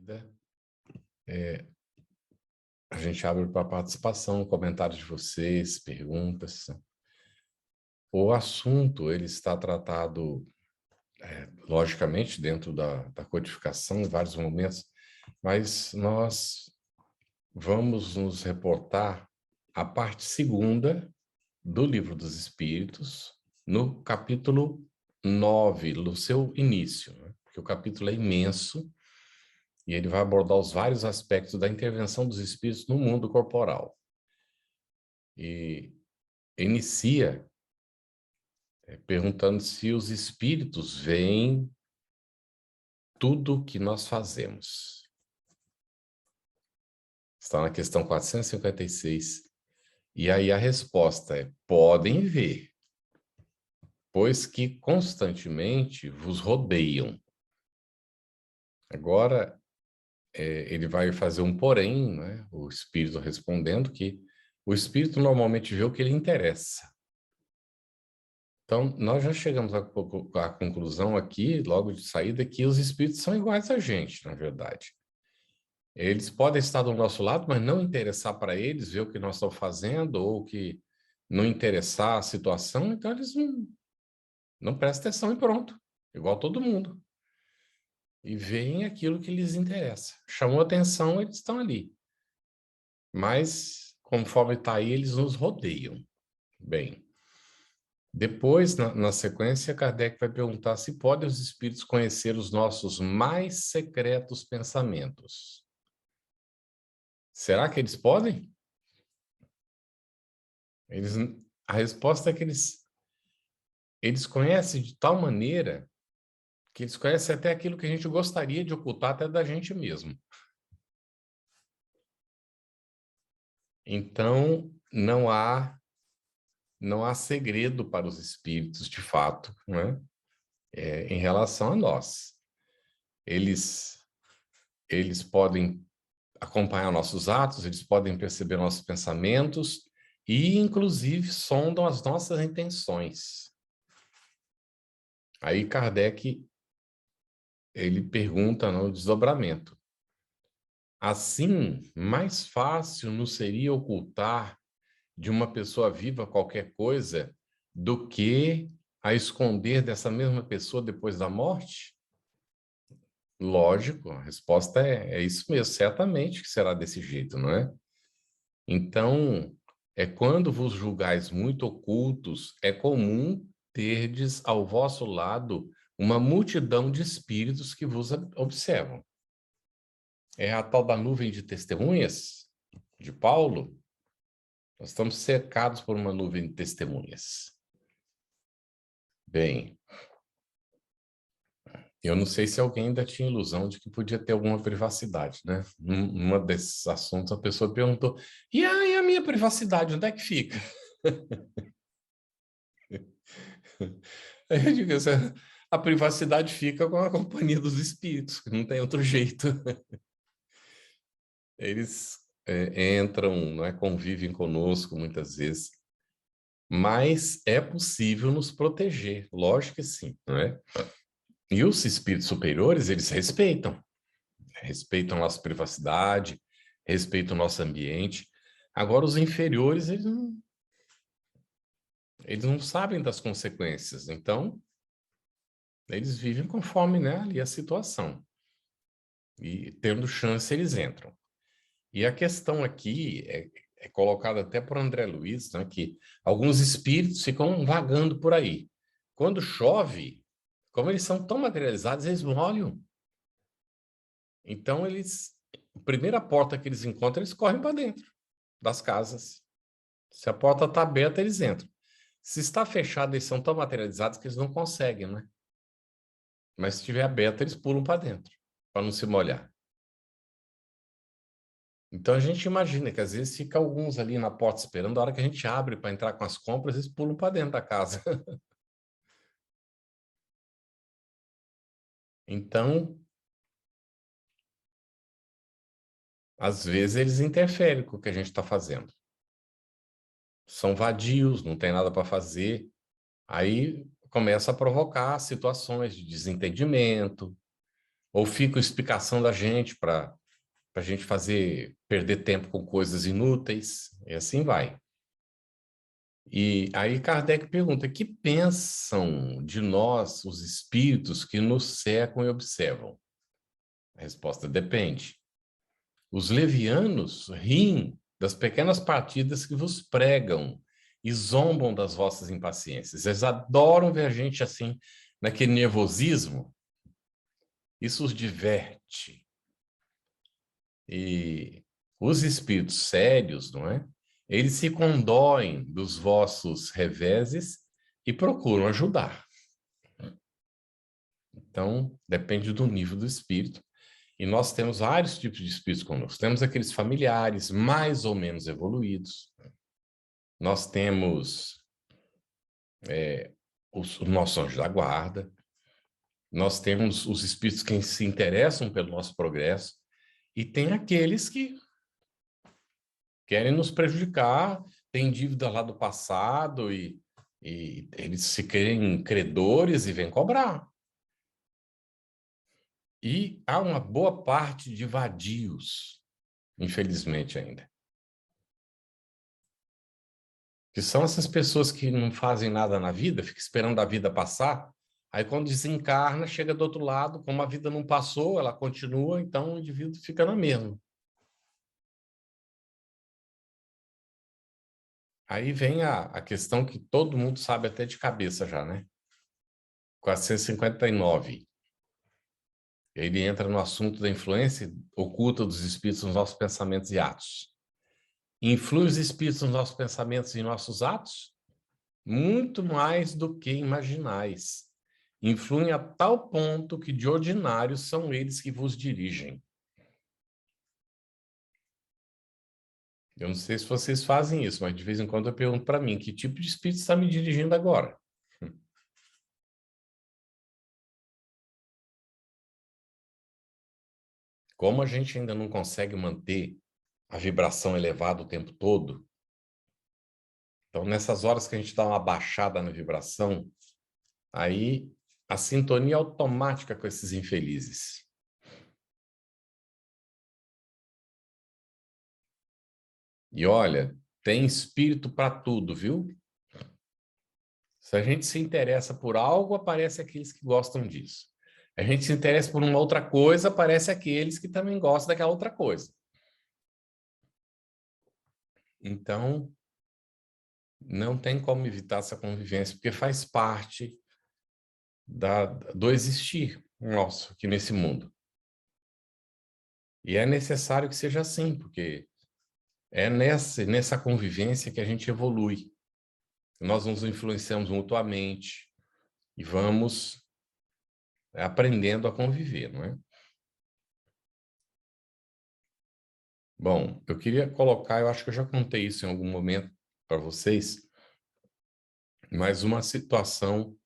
seguida, a gente abre para participação, comentários de vocês, perguntas. O assunto, ele está tratado, logicamente, dentro da codificação, em vários momentos, mas nós vamos nos reportar à parte segunda do Livro dos Espíritos, no capítulo 9, no seu início, né? Porque o capítulo é imenso e ele vai abordar os vários aspectos da intervenção dos espíritos no mundo corporal. E inicia perguntando se os espíritos veem tudo o que nós fazemos. Está na questão 456. E aí a resposta é: podem ver, pois que constantemente vos rodeiam. Agora, ele vai fazer um porém, né? O espírito respondendo que o espírito normalmente vê o que lhe interessa. Então, nós já chegamos à conclusão aqui, logo de saída, que os espíritos são iguais a gente, na verdade. Eles podem estar do nosso lado, mas não interessar para eles ver o que nós estamos fazendo, ou que não interessar a situação, então eles não prestam atenção e pronto, igual todo mundo. E veem aquilo que lhes interessa. Chamou atenção, eles estão ali. Mas, conforme está aí, eles nos rodeiam. Bem, depois, na sequência, Kardec vai perguntar se podem os espíritos conhecer os nossos mais secretos pensamentos. Será que eles podem? A resposta é que eles conhecem de tal maneira que eles conhecem até aquilo que a gente gostaria de ocultar até da gente mesmo. Então, não há segredo para os espíritos, de fato, né? Em relação a nós. Eles podem acompanhar nossos atos, eles podem perceber nossos pensamentos e, inclusive, sondam as nossas intenções. Aí Kardec, ele pergunta no desdobramento: assim, mais fácil nos seria ocultar de uma pessoa viva qualquer coisa do que a esconder dessa mesma pessoa depois da morte? Lógico, a resposta é isso mesmo, certamente que será desse jeito, não é? Então, quando vos julgais muito ocultos, é comum terdes ao vosso lado uma multidão de espíritos que vos observam. É a tal da nuvem de testemunhas de Paulo. Nós estamos cercados por uma nuvem de testemunhas. Bem, eu não sei se alguém ainda tinha ilusão de que podia ter alguma privacidade, né? Numa desses assuntos, a pessoa perguntou: e aí a minha privacidade, onde é que fica? Aí eu digo assim, a privacidade fica com a companhia dos espíritos, que não tem outro jeito. Eles entram, não é, convivem conosco muitas vezes, mas é possível nos proteger, lógico que sim, não é? E os espíritos superiores, eles respeitam a nossa privacidade, respeitam o nosso ambiente. Agora, os inferiores, eles não sabem das consequências, então eles vivem conforme, né, ali a situação. E tendo chance, eles entram. E a questão aqui é colocada até por André Luiz, né, que alguns espíritos ficam vagando por aí. Quando chove, como eles são tão materializados, eles molham. Então, a primeira porta que eles encontram, eles correm para dentro das casas. Se a porta está aberta, eles entram. Se está fechada, eles são tão materializados que eles não conseguem, né? Mas se estiver aberta, eles pulam para dentro, para não se molhar. Então a gente imagina que às vezes fica alguns ali na porta esperando, a hora que a gente abre para entrar com as compras, eles pulam para dentro da casa. Então, às vezes eles interferem com o que a gente está fazendo. São vadios, não tem nada para fazer. Aí começa a provocar situações de desentendimento, ou ficam explicação da gente para a gente perder tempo com coisas inúteis, e assim vai. E aí Kardec pergunta: que pensam de nós os espíritos que nos cercam e observam? A resposta: depende. Os levianos riem das pequenas partidas que vos pregam e zombam das vossas impaciências. Eles adoram ver a gente assim, naquele nervosismo. Isso os diverte. E os espíritos sérios, não é? Eles se condoem dos vossos reveses e procuram ajudar. Então, depende do nível do espírito. E nós temos vários tipos de espíritos conosco. Temos aqueles familiares mais ou menos evoluídos. Nós temos os nossos anjos da guarda. Nós temos os espíritos que se interessam pelo nosso progresso. E tem aqueles que querem nos prejudicar, têm dívida lá do passado e eles se creem credores e vêm cobrar. E há uma boa parte de vadios, infelizmente ainda, que são essas pessoas que não fazem nada na vida, ficam esperando a vida passar, aí quando desencarna, chega do outro lado, como a vida não passou, ela continua, então o indivíduo fica na mesma. Aí vem a questão que todo mundo sabe até de cabeça já, né? 459. Ele entra no assunto da influência oculta dos espíritos nos nossos pensamentos e atos. Influem os espíritos nos nossos pensamentos e nossos atos? Muito mais do que imaginais. Influem a tal ponto que, de ordinário, são eles que vos dirigem. Eu não sei se vocês fazem isso, mas de vez em quando eu pergunto para mim, que tipo de espírito está me dirigindo agora? Como a gente ainda não consegue manter a vibração elevada o tempo todo, então nessas horas que a gente dá uma baixada na vibração, aí a sintonia automática com esses infelizes. E olha, tem espírito para tudo, viu? Se a gente se interessa por algo, aparece aqueles que gostam disso. A gente se interessa por uma outra coisa, aparece aqueles que também gostam daquela outra coisa. Então, não tem como evitar essa convivência, porque faz parte do existir nosso aqui nesse mundo. E é necessário que seja assim, porque é nessa convivência que a gente evolui. Nós nos influenciamos mutuamente e vamos aprendendo a conviver, não é? Bom, eu queria colocar, eu acho que eu já contei isso em algum momento para vocês, mas uma situação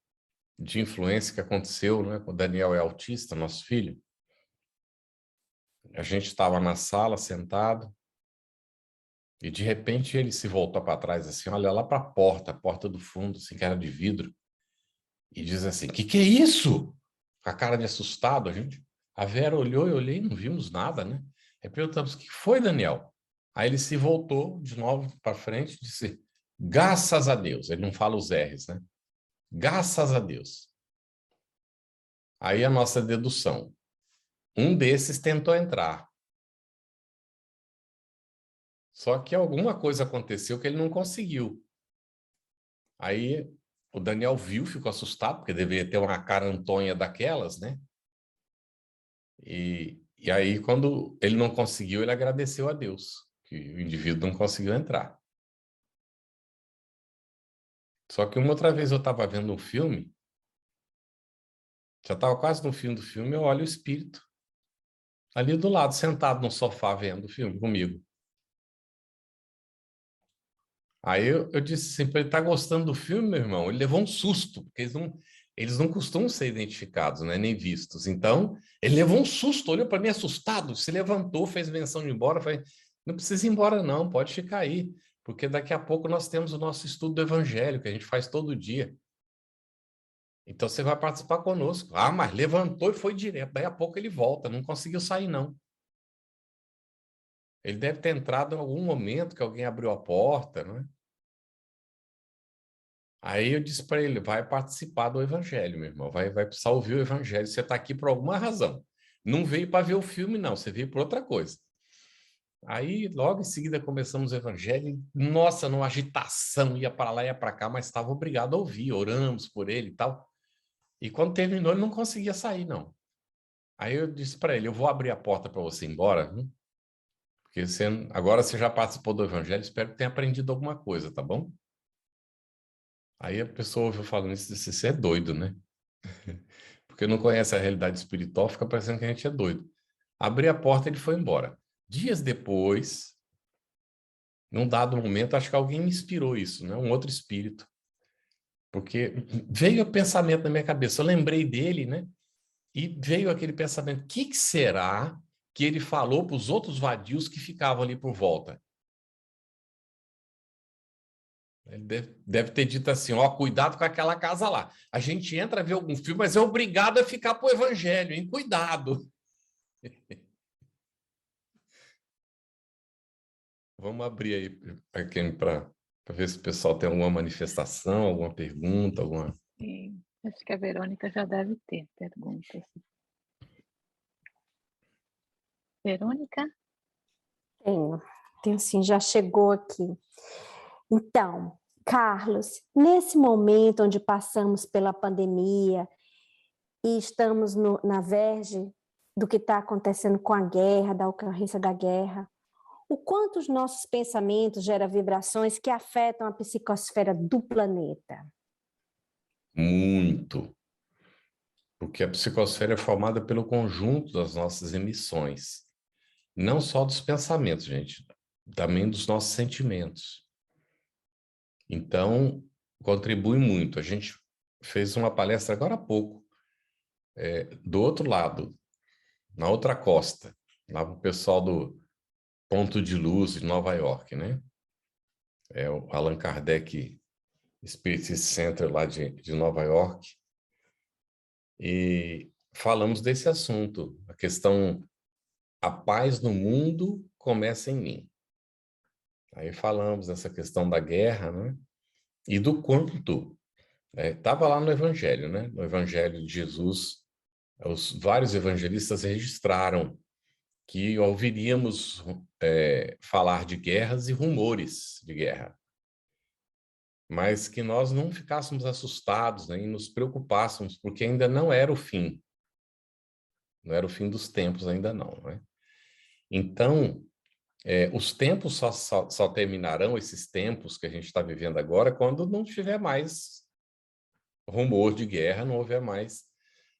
de influência que aconteceu, né? O Daniel é autista, nosso filho. A gente estava na sala, sentado, e de repente ele se voltou para trás, assim, olha lá para a porta do fundo, assim, que era de vidro, e diz assim: que é isso? Com a cara de assustado, a gente. A Vera olhou e eu olhei, não vimos nada, né? Aí perguntamos: o que foi, Daniel? Aí ele se voltou de novo para frente e disse: graças a Deus. Ele não fala os R's, né? Graças a Deus. Aí a nossa dedução. Um desses tentou entrar. Só que alguma coisa aconteceu que ele não conseguiu. Aí o Daniel viu, ficou assustado, porque deveria ter uma cara antonha daquelas, né? E aí, quando ele não conseguiu, ele agradeceu a Deus, que o indivíduo não conseguiu entrar. Só que uma outra vez eu estava vendo um filme, já estava quase no fim do filme, eu olho o espírito ali do lado, sentado no sofá vendo o filme comigo. Aí eu disse assim, para ele: tá gostando do filme, meu irmão? Ele levou um susto, porque eles não costumam ser identificados, né, nem vistos. Então, ele levou um susto, olhou para mim assustado, se levantou, fez menção de ir embora. Falei: não precisa ir embora não, pode ficar aí, porque daqui a pouco nós temos o nosso estudo do Evangelho, que a gente faz todo dia. Então você vai participar conosco. Ah, mas levantou e foi direto. Daí a pouco ele volta, não conseguiu sair, não. Ele deve ter entrado em algum momento que alguém abriu a porta, né? Aí eu disse para ele, vai participar do evangelho, meu irmão. Vai precisar ouvir o evangelho. Você está aqui por alguma razão. Não veio para ver o filme, não. Você veio por outra coisa. Aí, logo em seguida, começamos o evangelho. Nossa, numa agitação, ia para lá, ia para cá, mas estava obrigado a ouvir. Oramos por ele e tal. E quando terminou, ele não conseguia sair, não. Aí eu disse para ele, eu vou abrir a porta para você ir embora, porque agora você já participou do evangelho, espero que tenha aprendido alguma coisa, tá bom? Aí a pessoa ouviu falando isso e disse, você é doido, né? Porque não conhece a realidade espiritual, fica parecendo que a gente é doido. Abri a porta e ele foi embora. Dias depois, num dado momento, acho que alguém me inspirou isso, né? Um outro espírito. Porque veio o pensamento na minha cabeça, eu lembrei dele, né? E veio aquele pensamento, o que será que ele falou para os outros vadios que ficavam ali por volta? Ele deve ter dito assim, ó, cuidado com aquela casa lá. A gente entra a ver algum filme, mas é obrigado a ficar pro evangelho, hein? Cuidado. Vamos abrir aí para ver se o pessoal tem alguma manifestação, alguma pergunta, alguma... Sim, acho que a Verônica já deve ter perguntas. Verônica? Tenho sim, já chegou aqui. Então, Carlos, nesse momento onde passamos pela pandemia e estamos na verge do que está acontecendo com a guerra, da ocorrência da guerra, o quanto os nossos pensamentos geram vibrações que afetam a psicosfera do planeta? Muito. Porque a psicosfera é formada pelo conjunto das nossas emissões. Não só dos pensamentos, gente, também dos nossos sentimentos. Então, contribui muito. A gente fez uma palestra agora há pouco, do outro lado, na outra costa, lá para o pessoal do Ponto de Luz de Nova York, né? É o Allan Kardec Spirit Center lá de Nova York. E falamos desse assunto, a questão, a paz no mundo começa em mim. Aí falamos dessa questão da guerra, né? E do quanto estava lá no Evangelho, né? No Evangelho de Jesus, os vários evangelistas registraram que ouviríamos falar de guerras e rumores de guerra, mas que nós não ficássemos assustados, né, e nos preocupássemos, porque ainda não era o fim, não era o fim dos tempos ainda não, né? Então, os tempos só terminarão, esses tempos que a gente está vivendo agora, quando não tiver mais rumor de guerra, não houver mais.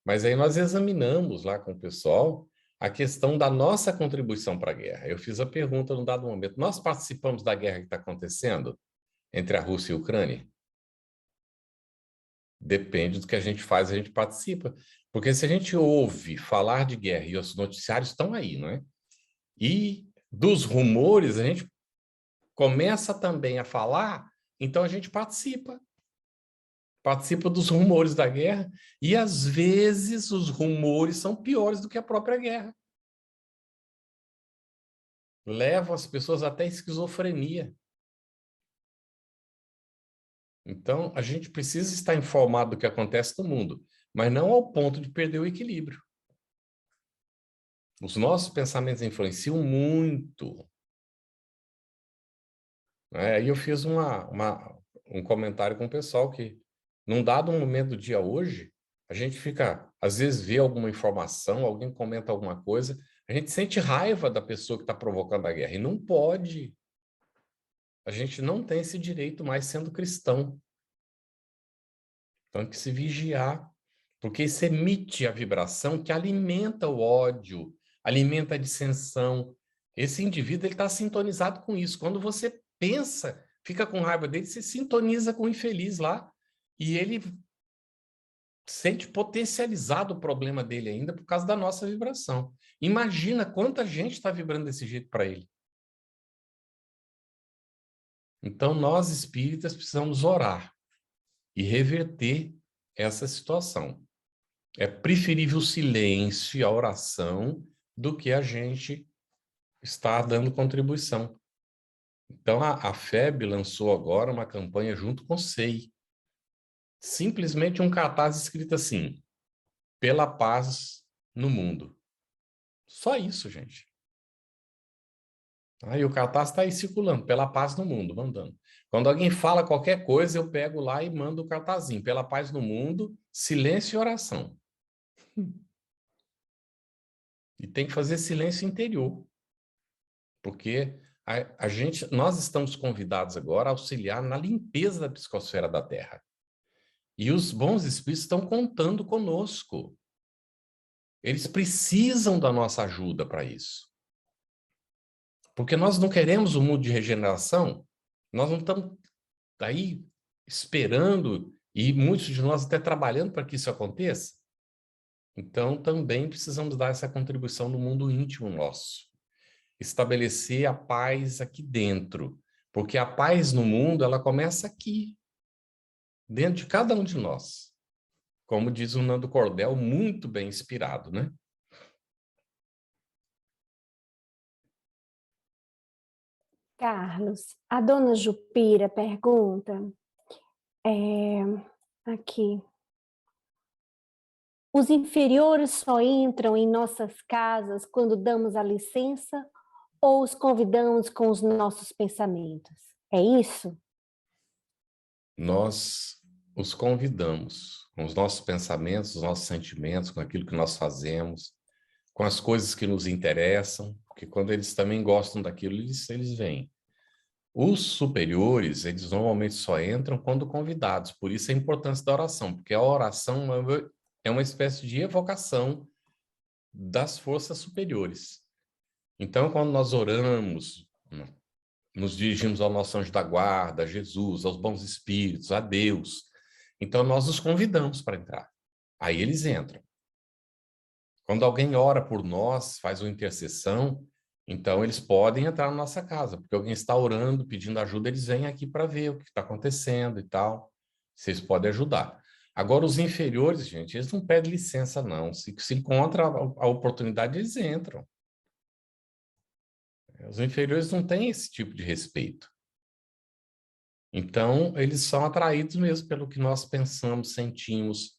Mas aí nós examinamos lá com o pessoal a questão da nossa contribuição para a guerra. Eu fiz a pergunta num dado momento, nós participamos da guerra que está acontecendo entre a Rússia e a Ucrânia? Depende do que a gente faz, a gente participa. Porque se a gente ouve falar de guerra e os noticiários estão aí, não é? E dos rumores a gente começa também a falar, então a gente participa. Participa dos rumores da guerra e às vezes os rumores são piores do que a própria guerra. Levam as pessoas até a esquizofrenia. Então, a gente precisa estar informado do que acontece no mundo, mas não ao ponto de perder o equilíbrio. Os nossos pensamentos influenciam muito. Aí eu fiz um comentário com o pessoal que, num dado momento do dia hoje, a gente fica, às vezes vê alguma informação, alguém comenta alguma coisa, a gente sente raiva da pessoa que está provocando a guerra. E não pode. A gente não tem esse direito mais sendo cristão. Então, tem que se vigiar, porque isso emite a vibração que alimenta o ódio, alimenta a dissensão. Esse indivíduo está sintonizado com isso. Quando você pensa, fica com raiva dele, você sintoniza com o infeliz lá, e ele sente potencializado o problema dele ainda por causa da nossa vibração. Imagina quanta gente está vibrando desse jeito para ele. Então, nós espíritas precisamos orar e reverter essa situação. É preferível o silêncio e a oração do que a gente estar dando contribuição. Então, a FEB lançou agora uma campanha junto com o SEI. Simplesmente um cartaz escrito assim: pela paz no mundo. Só isso, gente. Aí o cartaz está aí circulando, pela paz no mundo, mandando. Quando alguém fala qualquer coisa, eu pego lá e mando o cartazinho, pela paz no mundo, silêncio e oração. E tem que fazer silêncio interior, porque nós estamos convidados agora a auxiliar na limpeza da psicosfera da Terra. E os bons espíritos estão contando conosco. Eles precisam da nossa ajuda para isso. Porque nós não queremos um mundo de regeneração, nós não estamos aí esperando, e muitos de nós até trabalhando para que isso aconteça. Então, também precisamos dar essa contribuição no mundo íntimo nosso. Estabelecer a paz aqui dentro. Porque a paz no mundo, ela começa aqui, dentro de cada um de nós. Como diz o Nando Cordel, muito bem inspirado, né? Carlos, a dona Jupira pergunta, aqui, os inferiores só entram em nossas casas quando damos a licença ou os convidamos com os nossos pensamentos? É isso? Nós os convidamos com os nossos pensamentos, os nossos sentimentos, com aquilo que nós fazemos, com as coisas que nos interessam, porque quando eles também gostam daquilo, eles vêm. Os superiores, eles normalmente só entram quando convidados, por isso a importância da oração, porque a oração é uma espécie de evocação das forças superiores. Então, quando nós oramos, nos dirigimos ao nosso anjo da guarda, a Jesus, aos bons espíritos, a Deus, então nós os convidamos para entrar. Aí eles entram. Quando alguém ora por nós, faz uma intercessão, então eles podem entrar na nossa casa, porque alguém está orando, pedindo ajuda, eles vêm aqui para ver o que está acontecendo e tal. Vocês podem ajudar. Agora, os inferiores, gente, eles não pedem licença, não. Se encontra a oportunidade, eles entram. Os inferiores não têm esse tipo de respeito. Então, eles são atraídos mesmo pelo que nós pensamos, sentimos,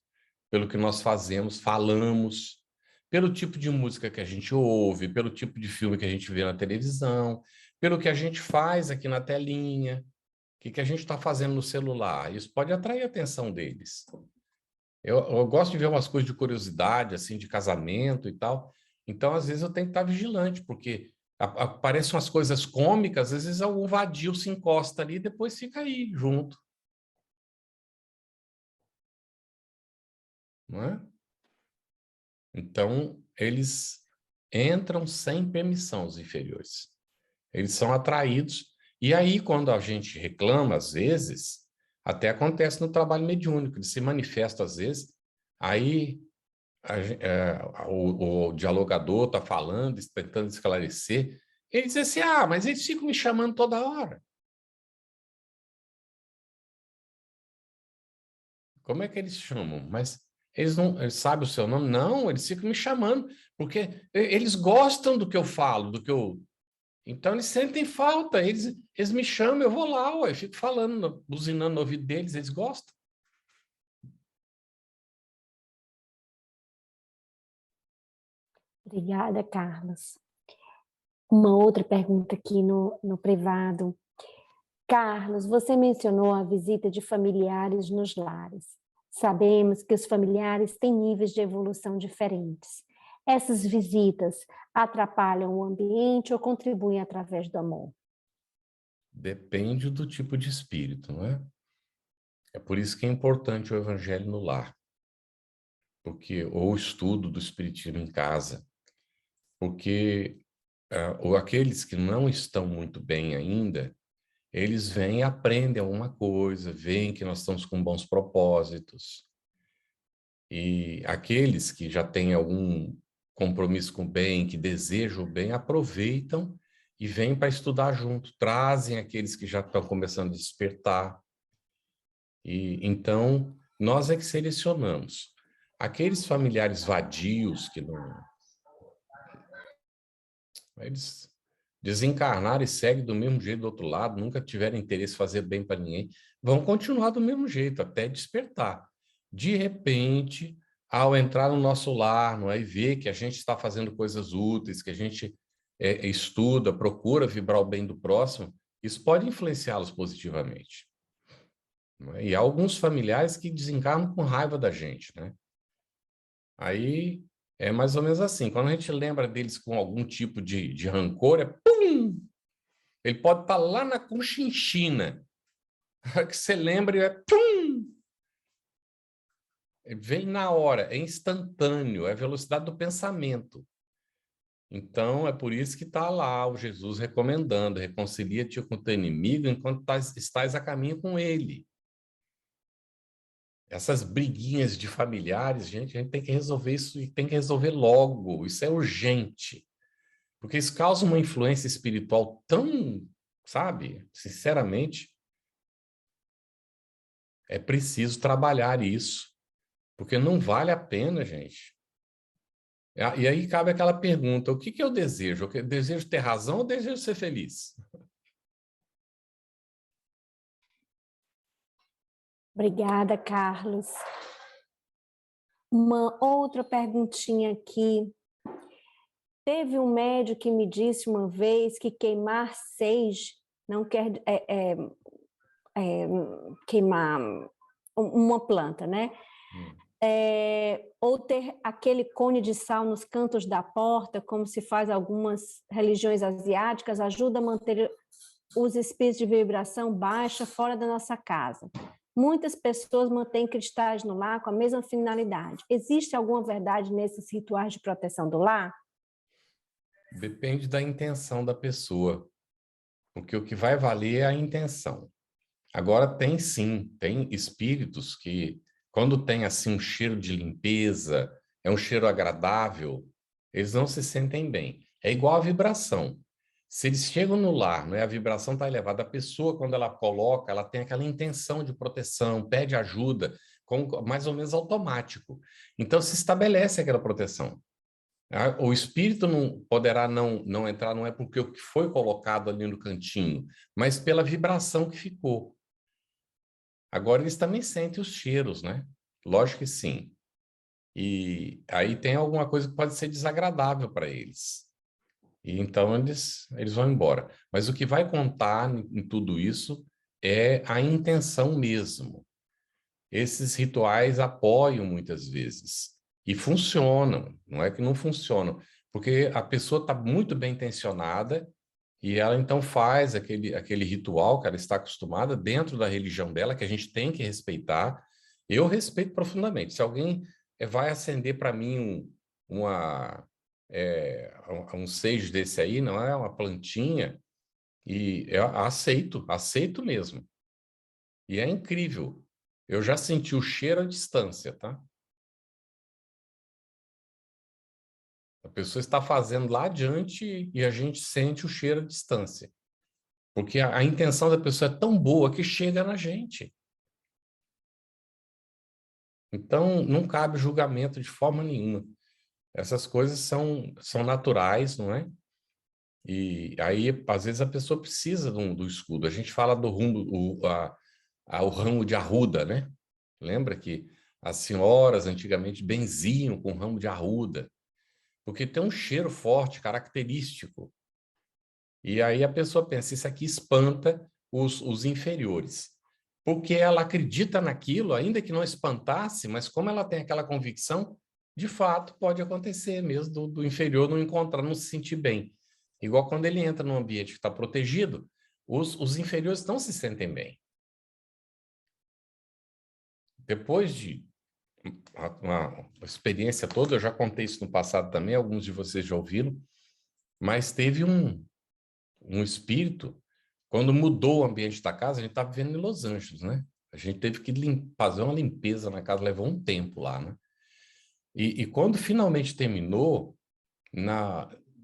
pelo que nós fazemos, falamos, pelo tipo de música que a gente ouve, pelo tipo de filme que a gente vê na televisão, pelo que a gente faz aqui na telinha, o que a gente está fazendo no celular. Isso pode atrair a atenção deles. Eu gosto de ver umas coisas de curiosidade, assim, de casamento e tal. Então, às vezes, eu tenho que estar vigilante, porque aparecem umas coisas cômicas, às vezes algum vadio se encosta ali e depois fica aí, junto. Não é? Então, eles entram sem permissão, os inferiores. Eles são atraídos. E aí, quando a gente reclama, às vezes, até acontece no trabalho mediúnico, ele se manifesta, às vezes, aí o dialogador está falando, tentando esclarecer, ele diz assim, mas eles ficam me chamando toda hora. Como é que eles chamam? Mas eles sabem o seu nome? Não, eles ficam me chamando, porque eles gostam do que eu falo, do que eu... Então, eles sentem falta, eles me chamam, eu vou lá, eu fico falando, buzinando no ouvido deles, eles gostam. Obrigada, Carlos. Uma outra pergunta aqui no privado. Carlos, você mencionou a visita de familiares nos lares. Sabemos que os familiares têm níveis de evolução diferentes. Essas visitas atrapalham o ambiente ou contribuem através do amor? Depende do tipo de espírito, não é? É por isso que é importante o evangelho no lar, porque ou o estudo do espiritismo em casa, porque ou aqueles que não estão muito bem ainda, eles vêm e aprendem alguma coisa, veem que nós estamos com bons propósitos. E aqueles que já têm algum compromisso com o bem, que desejam o bem, aproveitam e vêm para estudar junto, trazem aqueles que já estão começando a despertar. E então nós é que selecionamos. Aqueles familiares vadios que não... Eles desencarnaram e seguem do mesmo jeito do outro lado, nunca tiveram interesse em fazer bem para ninguém, vão continuar do mesmo jeito, até despertar. De repente, ao entrar no nosso lar, não é, e ver que a gente está fazendo coisas úteis, que a gente estuda, procura vibrar o bem do próximo, isso pode influenciá-los positivamente. Não é? E há alguns familiares que desencarnam com raiva da gente, né? Aí é mais ou menos assim, quando a gente lembra deles com algum tipo de rancor, é pum! Ele pode estar lá na Conchinchina, que você lembra e é pum! Vem na hora, é instantâneo, é a velocidade do pensamento. Então, é por isso que está lá o Jesus recomendando, reconcilia-te com o teu inimigo enquanto estás a caminho com ele. Essas briguinhas de familiares, gente, a gente tem que resolver isso e tem que resolver logo, isso é urgente. Porque isso causa uma influência espiritual tão, sabe, sinceramente, é preciso trabalhar isso, porque não vale a pena, gente. E aí cabe aquela pergunta, o que eu desejo? Eu desejo ter razão ou desejo ser feliz? Obrigada, Carlos. Uma outra perguntinha aqui. Teve um médium que me disse uma vez que queimar sage não quer queimar uma planta, né? Ou ter aquele cone de sal nos cantos da porta, como se faz algumas religiões asiáticas, ajuda a manter os espíritos de vibração baixa fora da nossa casa. Muitas pessoas mantêm cristais no lar com a mesma finalidade. Existe alguma verdade nesses rituais de proteção do lar? Depende da intenção da pessoa, porque o que vai valer é a intenção. Agora tem sim, tem espíritos que, quando tem assim um cheiro de limpeza, é um cheiro agradável, eles não se sentem bem. É igual a vibração. Se eles chegam no lar, não é, a vibração está elevada, a pessoa, quando ela coloca, ela tem aquela intenção de proteção, pede ajuda, mais ou menos automático. Então se estabelece aquela proteção. O espírito não poderá não entrar, não é porque o que foi colocado ali no cantinho, mas pela vibração que ficou. Agora, eles também sentem os cheiros, né? Lógico que sim. E aí tem alguma coisa que pode ser desagradável para eles. E então eles vão embora. Mas o que vai contar em tudo isso é a intenção mesmo. Esses rituais apoiam muitas vezes. E funcionam, não é que não funcionam. Porque a pessoa está muito bem intencionada e ela então faz aquele ritual que ela está acostumada dentro da religião dela, que a gente tem que respeitar. Eu respeito profundamente. Se alguém vai acender para mim um sage desse aí, não é uma plantinha, e eu aceito mesmo. E é incrível. Eu já senti o cheiro à distância, tá? A pessoa está fazendo lá adiante e a gente sente o cheiro à distância. Porque a intenção da pessoa é tão boa que chega na gente. Então, não cabe julgamento de forma nenhuma. Essas coisas são naturais, não é? E aí, às vezes, a pessoa precisa do escudo. A gente fala do o ramo de arruda, né? Lembra que as senhoras antigamente benziam com ramo de arruda, porque tem um cheiro forte, característico. E aí a pessoa pensa, isso aqui espanta os inferiores. Porque ela acredita naquilo, ainda que não espantasse, mas como ela tem aquela convicção, de fato pode acontecer mesmo do inferior não encontrar, não se sentir bem. Igual quando ele entra num ambiente que está protegido, os inferiores não se sentem bem. Depois de uma experiência toda, eu já contei isso no passado também, alguns de vocês já ouviram, mas teve um espírito, quando mudou o ambiente da casa, a gente estava vivendo em Los Angeles, né? A gente teve que fazer uma limpeza na casa, levou um tempo lá, né? E quando finalmente terminou,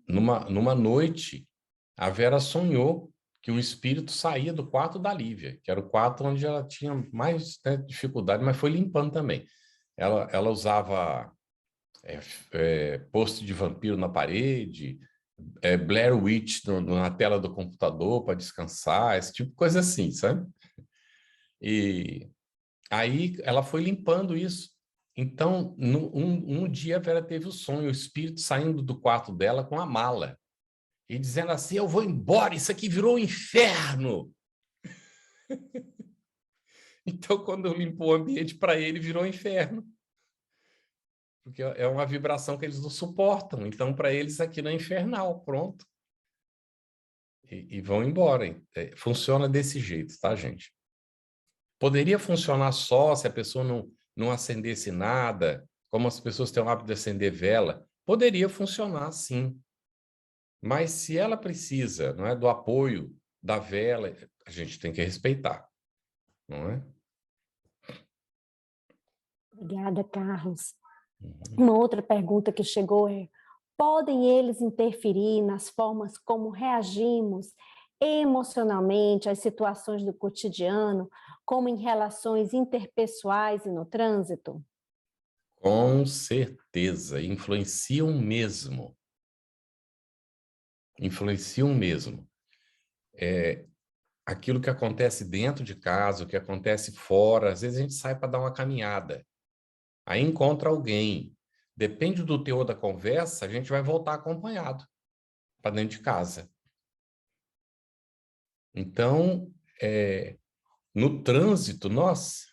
numa noite, a Vera sonhou que o espírito saía do quarto da Lívia, que era o quarto onde ela tinha mais, né, dificuldade, mas foi limpando também. Ela usava post de vampiro na parede, Blair Witch na tela do computador para descansar, esse tipo de coisa assim, sabe? E aí ela foi limpando isso. Então, um dia a Vera teve o sonho, o espírito saindo do quarto dela com a mala e dizendo assim: eu vou embora, isso aqui virou um inferno. Então, quando eu limpo o ambiente para ele, virou um inferno. Porque é uma vibração que eles não suportam. Então, para eles, aquilo é infernal, pronto. E vão embora. Funciona desse jeito, tá, gente? Poderia funcionar só se a pessoa não acendesse nada, como as pessoas têm o hábito de acender vela. Poderia funcionar, sim. Mas se ela precisa, não é, do apoio da vela, a gente tem que respeitar, não é? Obrigada, Carlos. Uhum. Uma outra pergunta que chegou é: podem eles interferir nas formas como reagimos emocionalmente às situações do cotidiano, como em relações interpessoais e no trânsito? Com certeza, influenciam mesmo. Influenciam mesmo. Aquilo que acontece dentro de casa, o que acontece fora, às vezes a gente sai para dar uma caminhada, aí encontra alguém. Depende do teor da conversa, a gente vai voltar acompanhado para dentro de casa. Então, no trânsito, nós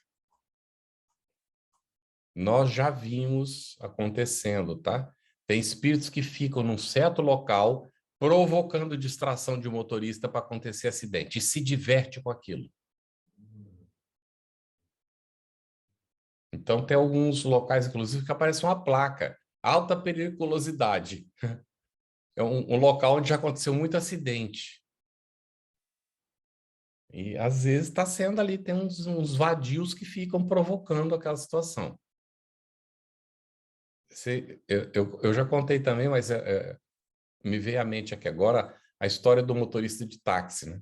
já vimos acontecendo, tá? Tem espíritos que ficam num certo local provocando distração de motorista para acontecer acidente e se diverte com aquilo. Então, tem alguns locais, inclusive, que aparece uma placa, alta periculosidade. É um local onde já aconteceu muito acidente. E, às vezes, está sendo ali, tem uns vadios que ficam provocando aquela situação. Eu já contei também, mas me veio à mente aqui agora a história do motorista de táxi, né?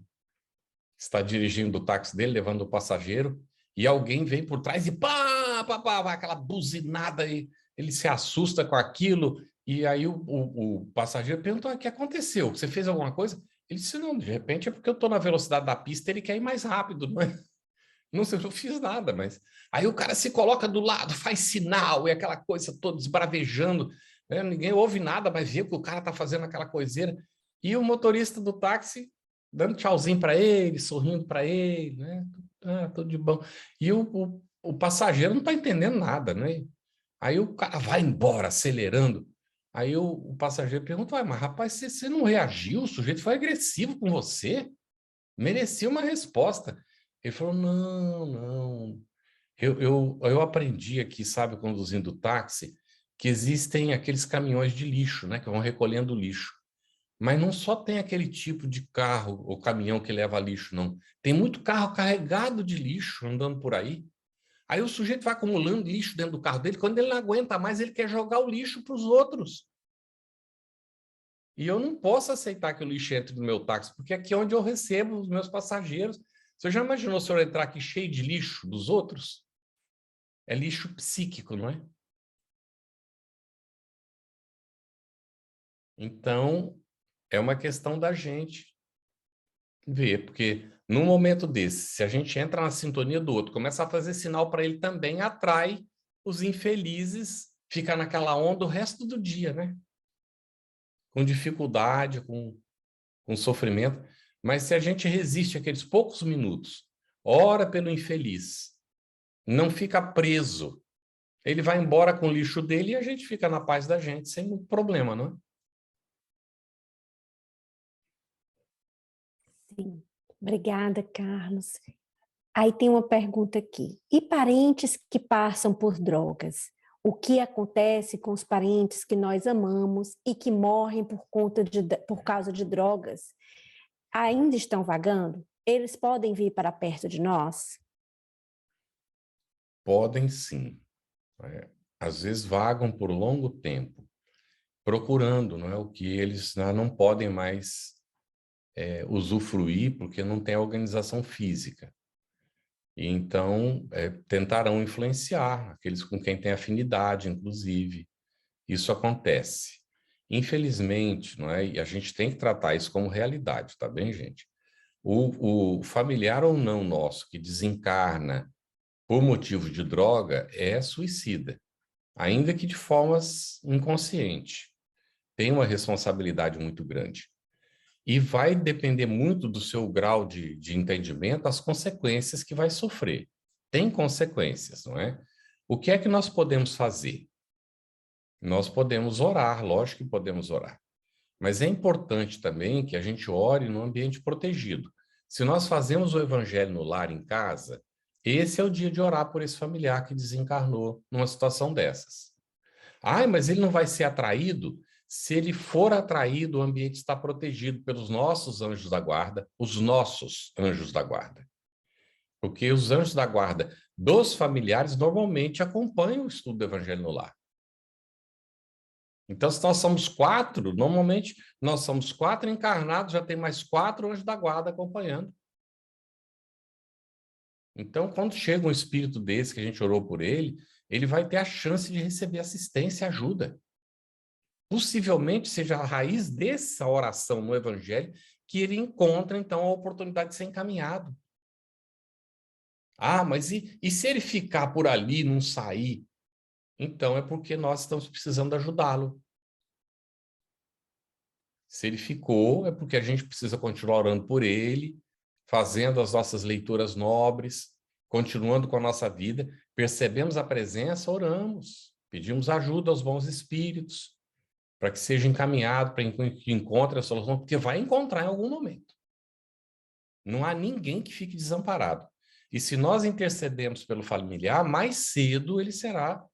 Está dirigindo o táxi dele, levando o passageiro, e alguém vem por trás e pá, pá, pá, vai aquela buzinada, e ele se assusta com aquilo, e aí o passageiro perguntou: o que aconteceu? Você fez alguma coisa? Ele disse: não, de repente é porque eu estou na velocidade da pista, ele quer ir mais rápido, não é? Não sei, eu não fiz nada, mas... Aí o cara se coloca do lado, faz sinal, e aquela coisa toda esbravejando, né? Ninguém ouve nada, mas vê que o cara está fazendo aquela coiseira. E o motorista do táxi dando tchauzinho para ele, sorrindo para ele, né? Ah, tudo de bom. E o passageiro não está entendendo nada, né? Aí o cara vai embora, acelerando. Aí o passageiro pergunta: mas rapaz, você não reagiu? O sujeito foi agressivo com você? Merecia uma resposta. Ele falou: não, não. Eu aprendi aqui, sabe, conduzindo táxi, que existem aqueles caminhões de lixo, né, que vão recolhendo lixo. Mas não só tem aquele tipo de carro ou caminhão que leva lixo, não. Tem muito carro carregado de lixo andando por aí. Aí o sujeito vai acumulando lixo dentro do carro dele. Quando ele não aguenta mais, ele quer jogar o lixo para os outros. E eu não posso aceitar que o lixo entre no meu táxi, porque aqui é onde eu recebo os meus passageiros. Você já imaginou o senhor entrar aqui cheio de lixo dos outros? É lixo psíquico, não é? Então, é uma questão da gente ver, porque num momento desse, se a gente entra na sintonia do outro, começa a fazer sinal para ele também, atrai os infelizes, fica naquela onda o resto do dia, né? Com dificuldade, com sofrimento. Mas se a gente resiste aqueles poucos minutos, ora pelo infeliz, não fica preso, ele vai embora com o lixo dele e a gente fica na paz da gente, sem muito problema, não é? Sim. Obrigada, Carlos. Aí tem uma pergunta aqui. E parentes que passam por drogas? O que acontece com os parentes que nós amamos e que morrem por causa de drogas? Ainda estão vagando? Eles podem vir para perto de nós? Podem sim. Às vezes vagam por longo tempo, procurando, não é, o que eles não podem mais usufruir, porque não tem organização física. E então, tentarão influenciar aqueles com quem tem afinidade, inclusive. Isso acontece. Infelizmente, não é? E a gente tem que tratar isso como realidade, tá bem, gente? O familiar ou não nosso que desencarna por motivo de droga é suicida, ainda que de formas inconscientes. Tem uma responsabilidade muito grande. E vai depender muito do seu grau de entendimento, as consequências que vai sofrer. Tem consequências, não é? O que é que nós podemos fazer? Nós podemos orar, lógico que podemos orar. Mas é importante também que a gente ore num ambiente protegido. Se nós fazemos o evangelho no lar, em casa, esse é o dia de orar por esse familiar que desencarnou numa situação dessas. Ah, mas ele não vai ser atraído? Se ele for atraído, o ambiente está protegido pelos nossos anjos da guarda, os nossos anjos da guarda. Porque os anjos da guarda dos familiares normalmente acompanham o estudo do evangelho no lar. Então, se nós somos 4, normalmente nós somos 4 encarnados, já tem mais 4 anjos da guarda acompanhando. Então, quando chega um espírito desse que a gente orou por ele, ele vai ter a chance de receber assistência e ajuda. Possivelmente seja a raiz dessa oração no evangelho que ele encontra, então, a oportunidade de ser encaminhado. Ah, mas e se ele ficar por ali e não sair? Então, é porque nós estamos precisando ajudá-lo. Se ele ficou, é porque a gente precisa continuar orando por ele, fazendo as nossas leituras nobres, continuando com a nossa vida. Percebemos a presença, oramos, pedimos ajuda aos bons espíritos, para que seja encaminhado, para que encontre a solução, porque vai encontrar em algum momento. Não há ninguém que fique desamparado. E se nós intercedemos pelo familiar, mais cedo ele será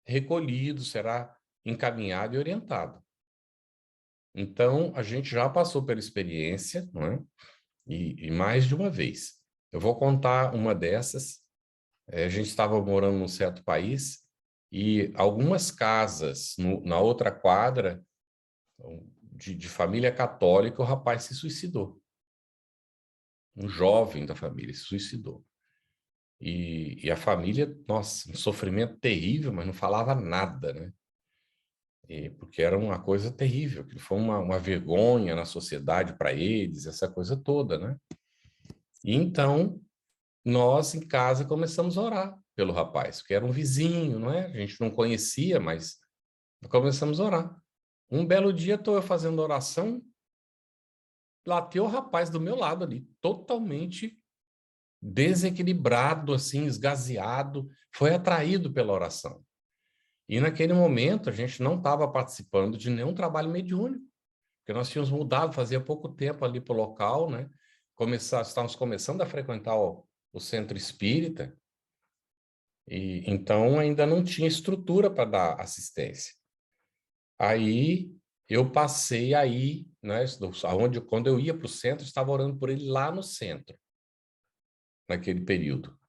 recolhido, será encaminhado e orientado. Então, a gente já passou pela experiência, não é? E mais de uma vez. Eu vou contar uma dessas. A gente estava morando num certo país e algumas casas na outra quadra de família católica, o rapaz se suicidou. Um jovem da família se suicidou. E a família, nossa, um sofrimento terrível, mas não falava nada, né? Porque era uma coisa terrível, que foi uma vergonha na sociedade para eles, essa coisa toda, né? E então, nós em casa começamos a orar pelo rapaz, que era um vizinho, não é? A gente não conhecia, mas começamos a orar. Um belo dia, estou eu fazendo oração, bateu o rapaz do meu lado ali, totalmente desequilibrado, assim, esgazeado, foi atraído pela oração. E naquele momento a gente não estava participando de nenhum trabalho mediúnico, porque nós tínhamos mudado, fazia pouco tempo ali para o local, né? Estávamos começando a frequentar o centro espírita, e então ainda não tinha estrutura para dar assistência. Aí eu passei aí, né? Quando eu ia para o centro, estava orando por ele lá no centro, naquele período.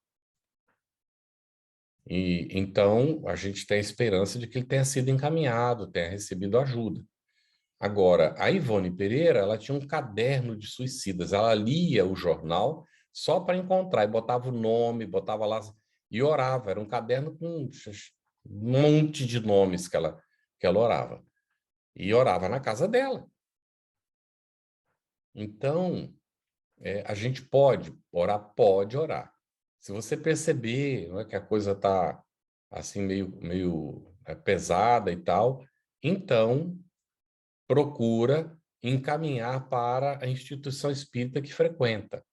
E então a gente tem a esperança de que ele tenha sido encaminhado, tenha recebido ajuda. Agora, a Ivone Pereira, ela tinha um caderno de suicidas, ela lia o jornal só para encontrar, e botava o nome, botava lá e orava. Era um caderno com um monte de nomes que ela orava. E orava na casa dela. Então, a gente pode orar, pode orar. Se você perceber, não é, que a coisa está assim meio pesada e tal, então procura encaminhar para a instituição espírita que frequenta.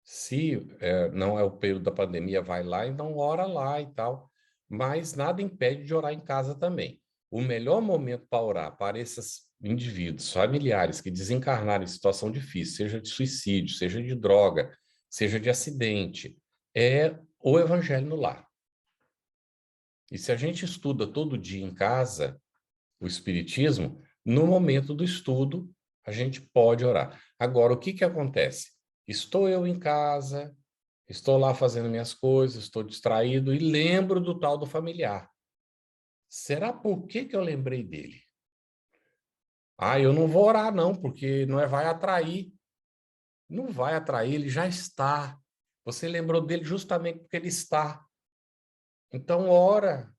Se não é o período da pandemia, vai lá e não ora lá e tal, mas nada impede de orar em casa também. O melhor momento para orar para esses indivíduos, familiares que desencarnaram em situação difícil, seja de suicídio, seja de droga, seja de acidente, é o evangelho no lar. E se a gente estuda todo dia em casa o espiritismo, no momento do estudo, a gente pode orar. Agora, o que acontece? Estou eu em casa, estou lá fazendo minhas coisas, estou distraído e lembro do tal do familiar. Será por que eu lembrei dele? Ah, eu não vou orar não, porque não vai atrair. Não vai atrair, ele já está. Você lembrou dele justamente porque ele está. Então, ora,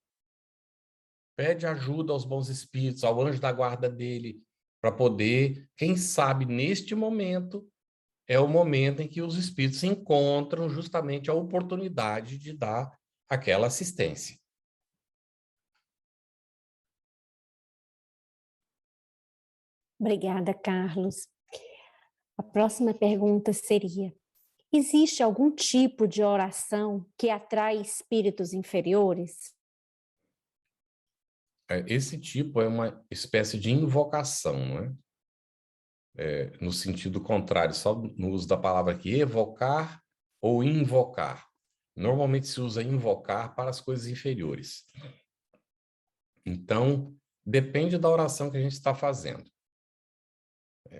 pede ajuda aos bons espíritos, ao anjo da guarda dele, para poder, quem sabe, neste momento, é o momento em que os espíritos encontram justamente a oportunidade de dar aquela assistência. Obrigada, Carlos. A próxima pergunta seria: existe algum tipo de oração que atrai espíritos inferiores? Esse tipo é uma espécie de invocação, não é? No sentido contrário, só no uso da palavra aqui, evocar ou invocar. Normalmente se usa invocar para as coisas inferiores. Então, depende da oração que a gente está fazendo.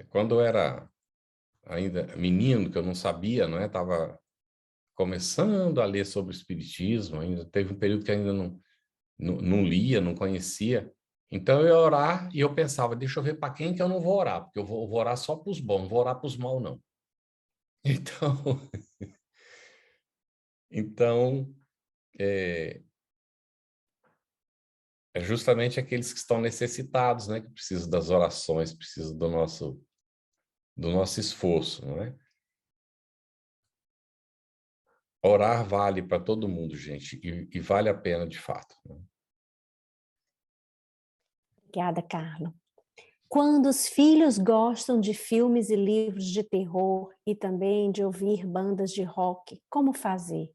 Quando eu era ainda menino, que eu não sabia, não é? Estava começando a ler sobre o espiritismo, ainda teve um período que ainda não lia, não conhecia. Então eu ia orar e eu pensava, deixa eu ver para quem que eu não vou orar, porque eu vou orar só para os bons, não vou orar para os maus, não. Então, então é justamente aqueles que estão necessitados, né, que precisam das orações, precisam do nosso esforço, não é? Orar vale para todo mundo, gente, e vale a pena de fato, né? Obrigada, Carlos. Quando os filhos gostam de filmes e livros de terror e também de ouvir bandas de rock, como fazer?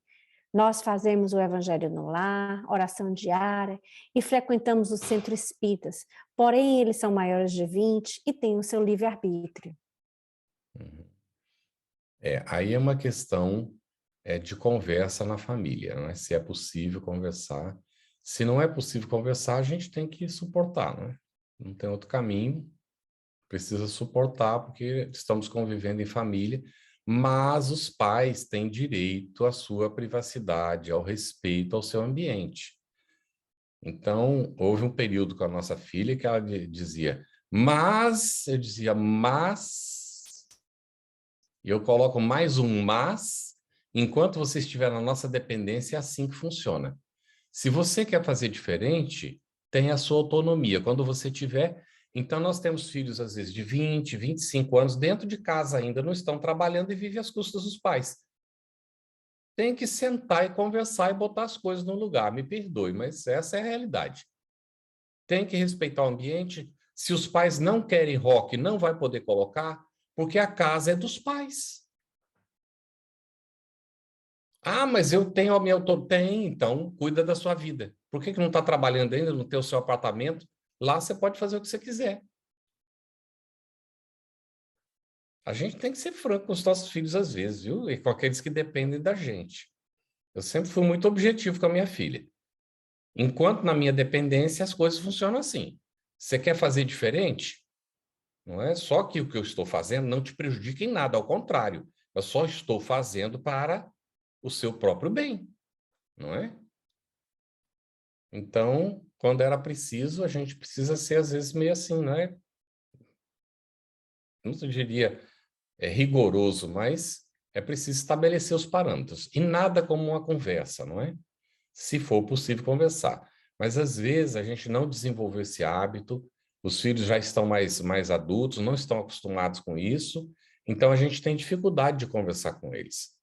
Nós fazemos o Evangelho no Lar, oração diária e frequentamos o centro espíritas, porém eles são maiores de 20 e têm o seu livre-arbítrio. Aí é uma questão de conversa na família, não é? Se é possível conversar. Se não é possível conversar, a gente tem que suportar, não é? Não tem outro caminho, precisa suportar, porque estamos convivendo em família, mas os pais têm direito à sua privacidade, ao respeito ao seu ambiente. Então, houve um período com a nossa filha que ela dizia, mas, eu dizia, mas, e eu coloco mais um mas, enquanto você estiver na nossa dependência, é assim que funciona. Se você quer fazer diferente, tem a sua autonomia. Quando você tiver... Então, nós temos filhos, às vezes, de 20, 25 anos, dentro de casa ainda, não estão trabalhando e vivem às custas dos pais. Tem que sentar e conversar e botar as coisas no lugar. Me perdoe, mas essa é a realidade. Tem que respeitar o ambiente. Se os pais não querem rock, não vai poder colocar, porque a casa é dos pais. Ah, mas eu tenho a minha autonomia. Tem, então cuida da sua vida. Por que não está trabalhando ainda no teu seu apartamento? Lá você pode fazer o que você quiser. A gente tem que ser franco com os nossos filhos às vezes, viu? E com aqueles que dependem da gente. Eu sempre fui muito objetivo com a minha filha. Enquanto na minha dependência as coisas funcionam assim. Você quer fazer diferente? Não é só que o que eu estou fazendo não te prejudica em nada, ao contrário. Eu só estou fazendo para o seu próprio bem, não é? Então, quando era preciso, a gente precisa ser, às vezes, meio assim, não é? Não diria rigoroso, mas é preciso estabelecer os parâmetros. E nada como uma conversa, não é? Se for possível conversar. Mas, às vezes, a gente não desenvolveu esse hábito, os filhos já estão mais adultos, não estão acostumados com isso, então a gente tem dificuldade de conversar com eles.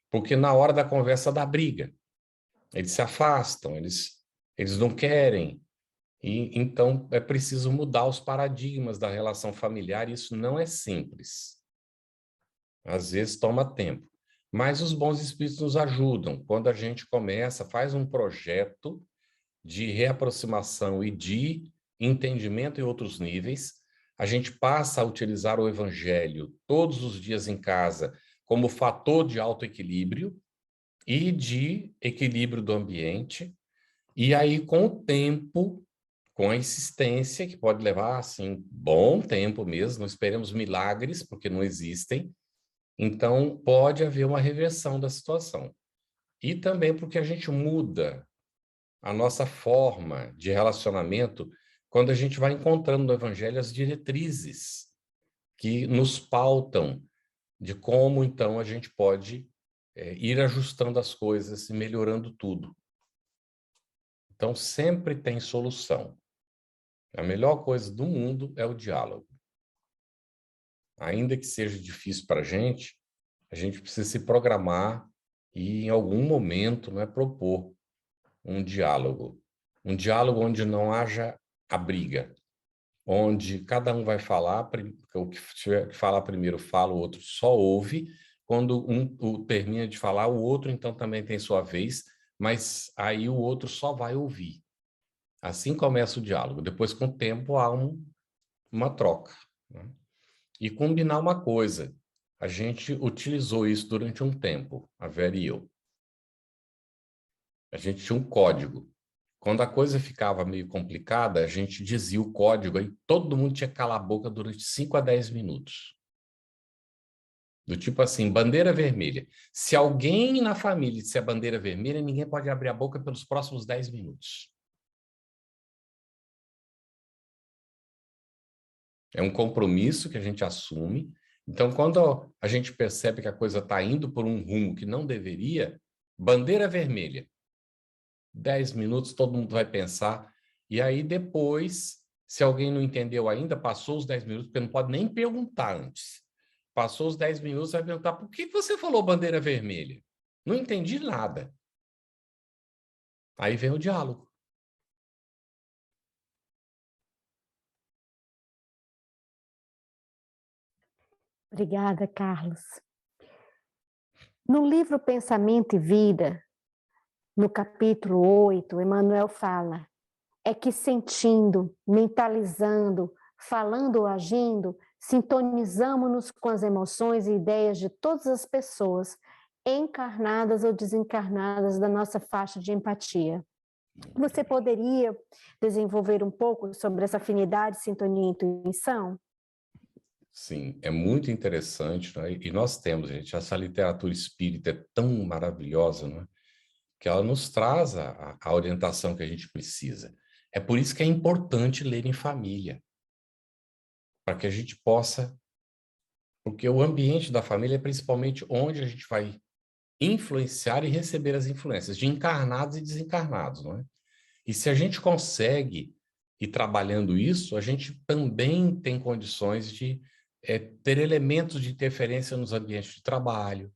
Porque na hora da conversa dá briga. Eles se afastam, eles não querem. E então é preciso mudar os paradigmas da relação familiar, e isso não é simples. Às vezes toma tempo. Mas os bons espíritos nos ajudam. Quando a gente começa, faz um projeto de reaproximação e de entendimento em outros níveis, a gente passa a utilizar o evangelho todos os dias em casa como fator de autoequilíbrio e de equilíbrio do ambiente. E aí, com o tempo, com a insistência, que pode levar, assim, bom tempo mesmo, não esperemos milagres, porque não existem, então pode haver uma reversão da situação. E também porque a gente muda a nossa forma de relacionamento quando a gente vai encontrando no Evangelho as diretrizes que nos pautam de como, então, a gente pode ir ajustando as coisas e melhorando tudo. Então, sempre tem solução. A melhor coisa do mundo é o diálogo. Ainda que seja difícil para a gente precisa se programar e, em algum momento, propor um diálogo. Um diálogo onde não haja a briga, onde cada um vai falar, o que tiver que falar primeiro fala, o outro só ouve. Quando termina de falar, o outro então também tem sua vez, mas aí o outro só vai ouvir. Assim começa o diálogo. Depois, com o tempo, há uma troca, né? E combinar uma coisa. A gente utilizou isso durante um tempo, a Vera e eu. A gente tinha um código. Quando a coisa ficava meio complicada, a gente dizia o código, aí todo mundo tinha que calar a boca durante 5 a 10 minutos. Do tipo assim, bandeira vermelha. Se alguém na família disser bandeira vermelha, ninguém pode abrir a boca pelos próximos 10 minutos. É um compromisso que a gente assume. Então, quando a gente percebe que a coisa está indo por um rumo que não deveria, bandeira vermelha. 10 minutos, todo mundo vai pensar. E aí, depois, se alguém não entendeu ainda, passou os 10 minutos, porque não pode nem perguntar antes. Passou os 10 minutos, vai perguntar, por que você falou bandeira vermelha? Não entendi nada. Aí vem o diálogo. Obrigada, Carlos. No livro Pensamento e Vida, no capítulo 8, Emmanuel fala: é que sentindo, mentalizando, falando ou agindo, sintonizamos-nos com as emoções e ideias de todas as pessoas, encarnadas ou desencarnadas da nossa faixa de empatia. Você poderia desenvolver um pouco sobre essa afinidade, sintonia e intuição? Sim, é muito interessante, né? E nós temos, gente, essa literatura espírita é tão maravilhosa, né? Que ela nos traz a orientação que a gente precisa. É por isso que é importante ler em família, para que a gente possa, porque o ambiente da família é principalmente onde a gente vai influenciar e receber as influências de encarnados e desencarnados, não é? E se a gente consegue ir trabalhando isso, a gente também tem condições de ter elementos de interferência nos ambientes de trabalho,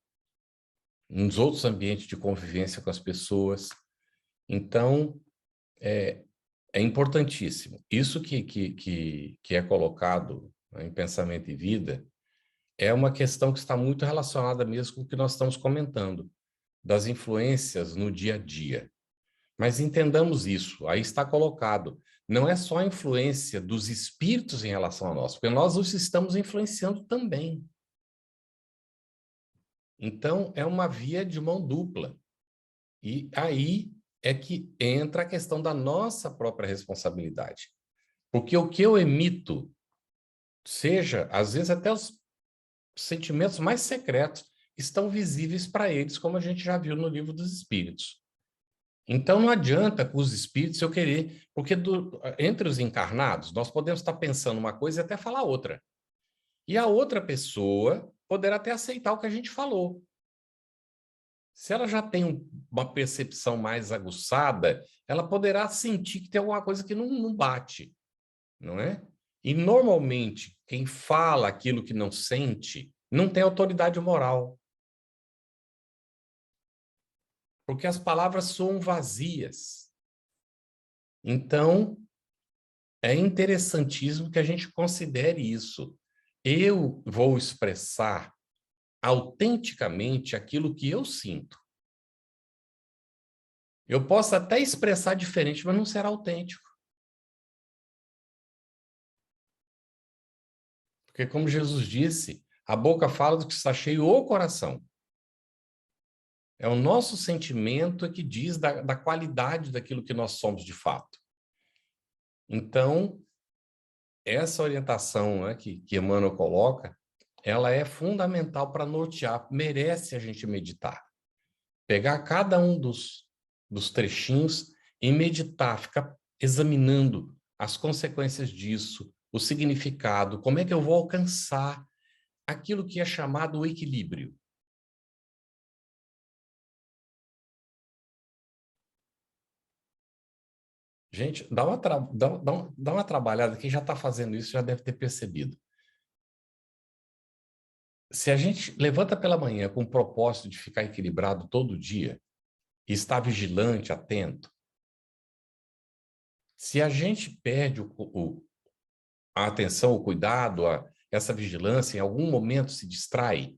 nos outros ambientes de convivência com as pessoas. Então, é importantíssimo. Isso que é colocado, né, em Pensamento e Vida é uma questão que está muito relacionada mesmo com o que nós estamos comentando, das influências no dia a dia. Mas entendamos isso, aí está colocado. Não é só a influência dos espíritos em relação a nós, porque nós os estamos influenciando também. Então, é uma via de mão dupla. E aí é que entra a questão da nossa própria responsabilidade. Porque o que eu emito, seja, às vezes até os sentimentos mais secretos, estão visíveis para eles, como a gente já viu no Livro dos Espíritos. Então, não adianta com os espíritos eu querer, porque entre os encarnados, nós podemos estar pensando uma coisa e até falar outra. E a outra pessoa poderá até aceitar o que a gente falou. Se ela já tem uma percepção mais aguçada, ela poderá sentir que tem alguma coisa que não bate, não é? E, normalmente, quem fala aquilo que não sente, não tem autoridade moral. Porque as palavras soam vazias. Então, é interessantíssimo que a gente considere isso. Eu vou expressar autenticamente aquilo que eu sinto. Eu posso até expressar diferente, mas não será autêntico. Porque, como Jesus disse, a boca fala do que está cheio o coração. É o nosso sentimento que diz da qualidade daquilo que nós somos de fato. Então, essa orientação, né, que Emmanuel coloca, ela é fundamental para nortear, merece a gente meditar. Pegar cada um dos trechinhos e meditar, ficar examinando as consequências disso, o significado, como é que eu vou alcançar aquilo que é chamado o equilíbrio. Gente, dá uma trabalhada, quem já está fazendo isso já deve ter percebido. Se a gente levanta pela manhã com o propósito de ficar equilibrado todo dia, e estar vigilante, atento, se a gente perde a atenção, o cuidado, essa vigilância, em algum momento se distrai,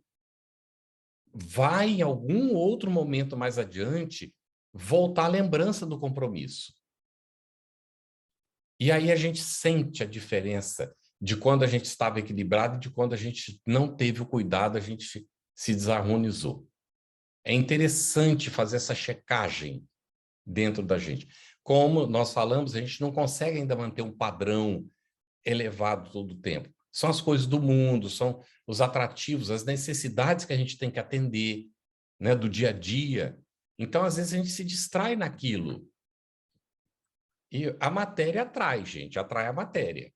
vai em algum outro momento mais adiante voltar a lembrança do compromisso. E aí a gente sente a diferença de quando a gente estava equilibrado e de quando a gente não teve o cuidado, a gente se desarmonizou. É interessante fazer essa checagem dentro da gente. Como nós falamos, a gente não consegue ainda manter um padrão elevado todo o tempo. São as coisas do mundo, são os atrativos, as necessidades que a gente tem que atender, né, do dia a dia. Então, às vezes, a gente se distrai naquilo. E a matéria atrai, gente, atrai a matéria.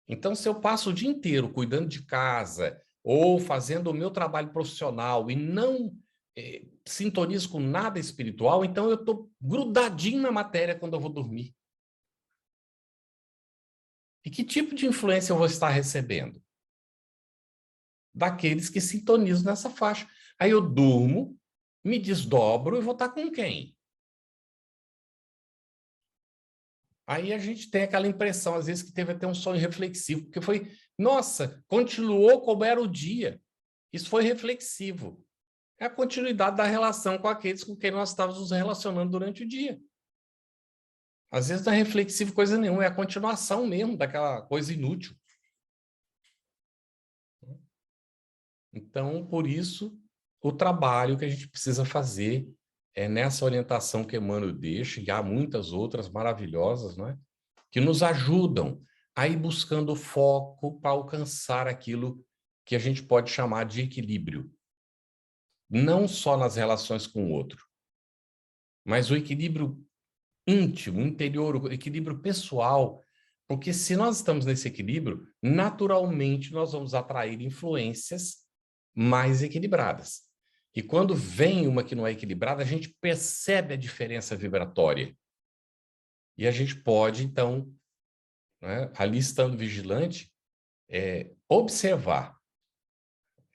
Então, se eu passo o dia inteiro cuidando de casa ou fazendo o meu trabalho profissional e não sintonizo com nada espiritual, então eu estou grudadinho na matéria quando eu vou dormir. E que tipo de influência eu vou estar recebendo? Daqueles que sintonizam nessa faixa. Aí eu durmo, me desdobro e vou estar com quem? Aí a gente tem aquela impressão, às vezes, que teve até um sonho reflexivo, porque foi, nossa, continuou como era o dia. Isso foi reflexivo. É a continuidade da relação com aqueles com quem nós estávamos nos relacionando durante o dia. Às vezes não é reflexivo coisa nenhuma, é a continuação mesmo daquela coisa inútil. Então, por isso, o trabalho que a gente precisa fazer é nessa orientação que Emmanuel deixa, e há muitas outras maravilhosas, não é? Que nos ajudam a ir buscando foco para alcançar aquilo que a gente pode chamar de equilíbrio. Não só nas relações com o outro, mas o equilíbrio íntimo, interior, o equilíbrio pessoal. Porque se nós estamos nesse equilíbrio, naturalmente nós vamos atrair influências mais equilibradas. E quando vem uma que não é equilibrada, a gente percebe a diferença vibratória. E a gente pode, então, né, ali estando vigilante, observar.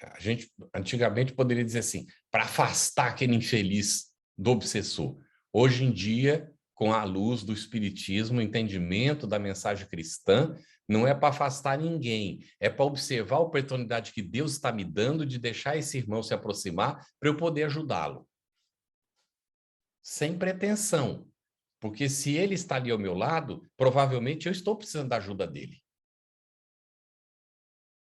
A gente antigamente poderia dizer assim, para afastar aquele infeliz do obsessor. Hoje em dia, com a luz do espiritismo, o entendimento da mensagem cristã, não é para afastar ninguém, é para observar a oportunidade que Deus está me dando de deixar esse irmão se aproximar para eu poder ajudá-lo. Sem pretensão, porque se ele está ali ao meu lado, provavelmente eu estou precisando da ajuda dele.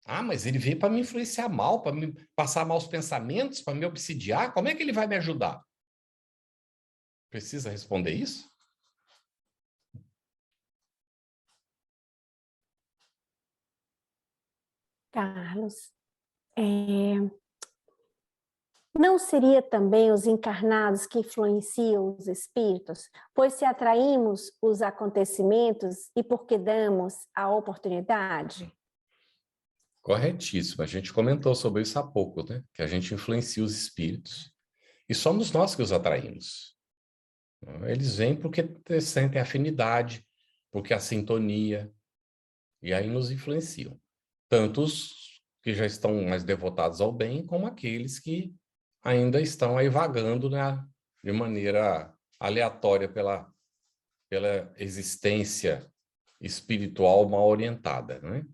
Ah, mas ele veio para me influenciar mal, para me passar maus pensamentos, para me obsidiar. Como é que ele vai me ajudar? Precisa responder isso? Carlos, não seria também os encarnados que influenciam os espíritos? Pois se atraímos os acontecimentos e porque damos a oportunidade? Corretíssimo. A gente comentou sobre isso há pouco, né? Que a gente influencia os espíritos. E somos nós que os atraímos. Eles vêm porque sentem afinidade, porque a sintonia, e aí nos influenciam. Tanto os que já estão mais devotados ao bem, como aqueles que ainda estão aí vagando, né, de maneira aleatória pela existência espiritual mal orientada, né?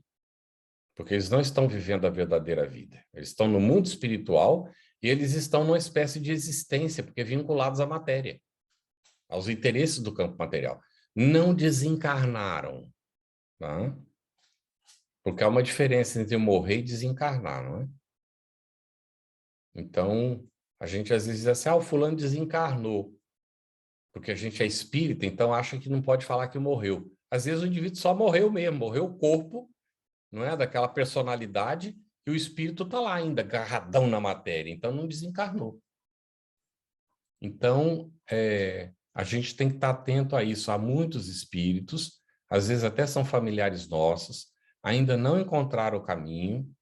Porque eles não estão vivendo a verdadeira vida. Eles estão no mundo espiritual e eles estão numa espécie de existência, porque vinculados à matéria, aos interesses do campo material. Não desencarnaram, tá? Porque há uma diferença entre morrer e desencarnar, não é? Então, a gente às vezes diz assim, o fulano desencarnou, porque a gente é espírita, então acha que não pode falar que morreu. Às vezes o indivíduo só morreu mesmo, morreu o corpo, não é? Daquela personalidade, e o espírito está lá ainda, agarradão na matéria, então não desencarnou. Então, a gente tem que estar atento a isso. Há muitos espíritos, às vezes até são familiares nossos, ainda não encontraram o caminho,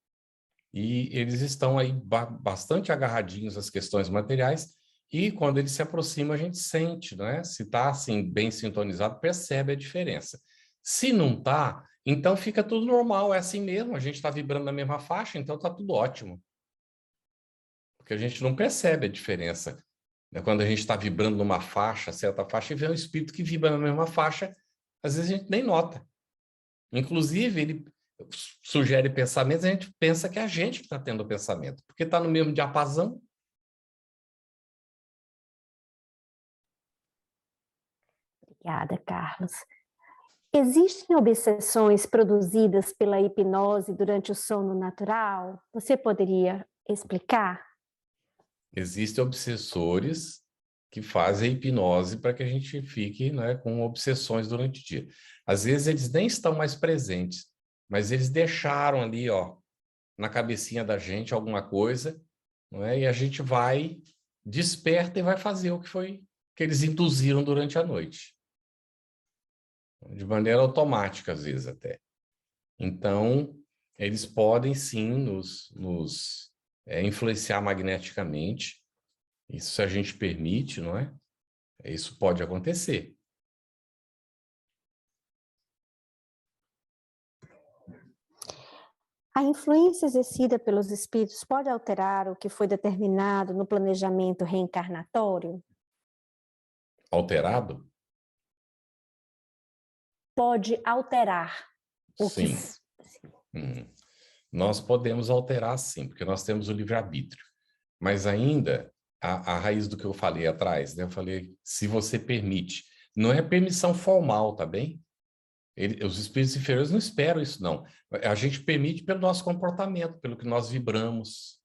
E eles estão aí bastante agarradinhos às questões materiais, e quando ele se aproxima, a gente sente, né? Se está assim, bem sintonizado, percebe a diferença. Se não está, então fica tudo normal, é assim mesmo, a gente está vibrando na mesma faixa, então está tudo ótimo. Porque a gente não percebe a diferença. Né? Quando a gente está vibrando numa faixa, certa faixa, e vê um espírito que vibra na mesma faixa, às vezes a gente nem nota. Inclusive, ele sugere pensamentos, a gente pensa que é a gente que está tendo o pensamento, porque está no mesmo diapasão. Obrigada, Carlos. Existem obsessões produzidas pela hipnose durante o sono natural? Você poderia explicar? Existem obsessores que fazem a hipnose para que a gente fique, né, com obsessões durante o dia. Às vezes eles nem estão mais presentes, mas eles deixaram ali, ó, na cabecinha da gente alguma coisa, não é? E a gente vai, desperta e vai fazer o que foi que eles induziram durante a noite. De maneira automática, às vezes até. Então, eles podem sim nos influenciar magneticamente. Isso se a gente permite, não é? Isso pode acontecer. A influência exercida pelos espíritos pode alterar o que foi determinado no planejamento reencarnatório? Alterado? Pode alterar o que... Sim. Nós podemos alterar sim, porque nós temos o livre-arbítrio. Mas ainda, a raiz do que eu falei atrás, né? Eu falei, se você permite. Não é permissão formal, tá bem? Os espíritos inferiores não esperam isso, não. A gente permite pelo nosso comportamento, pelo que nós vibramos,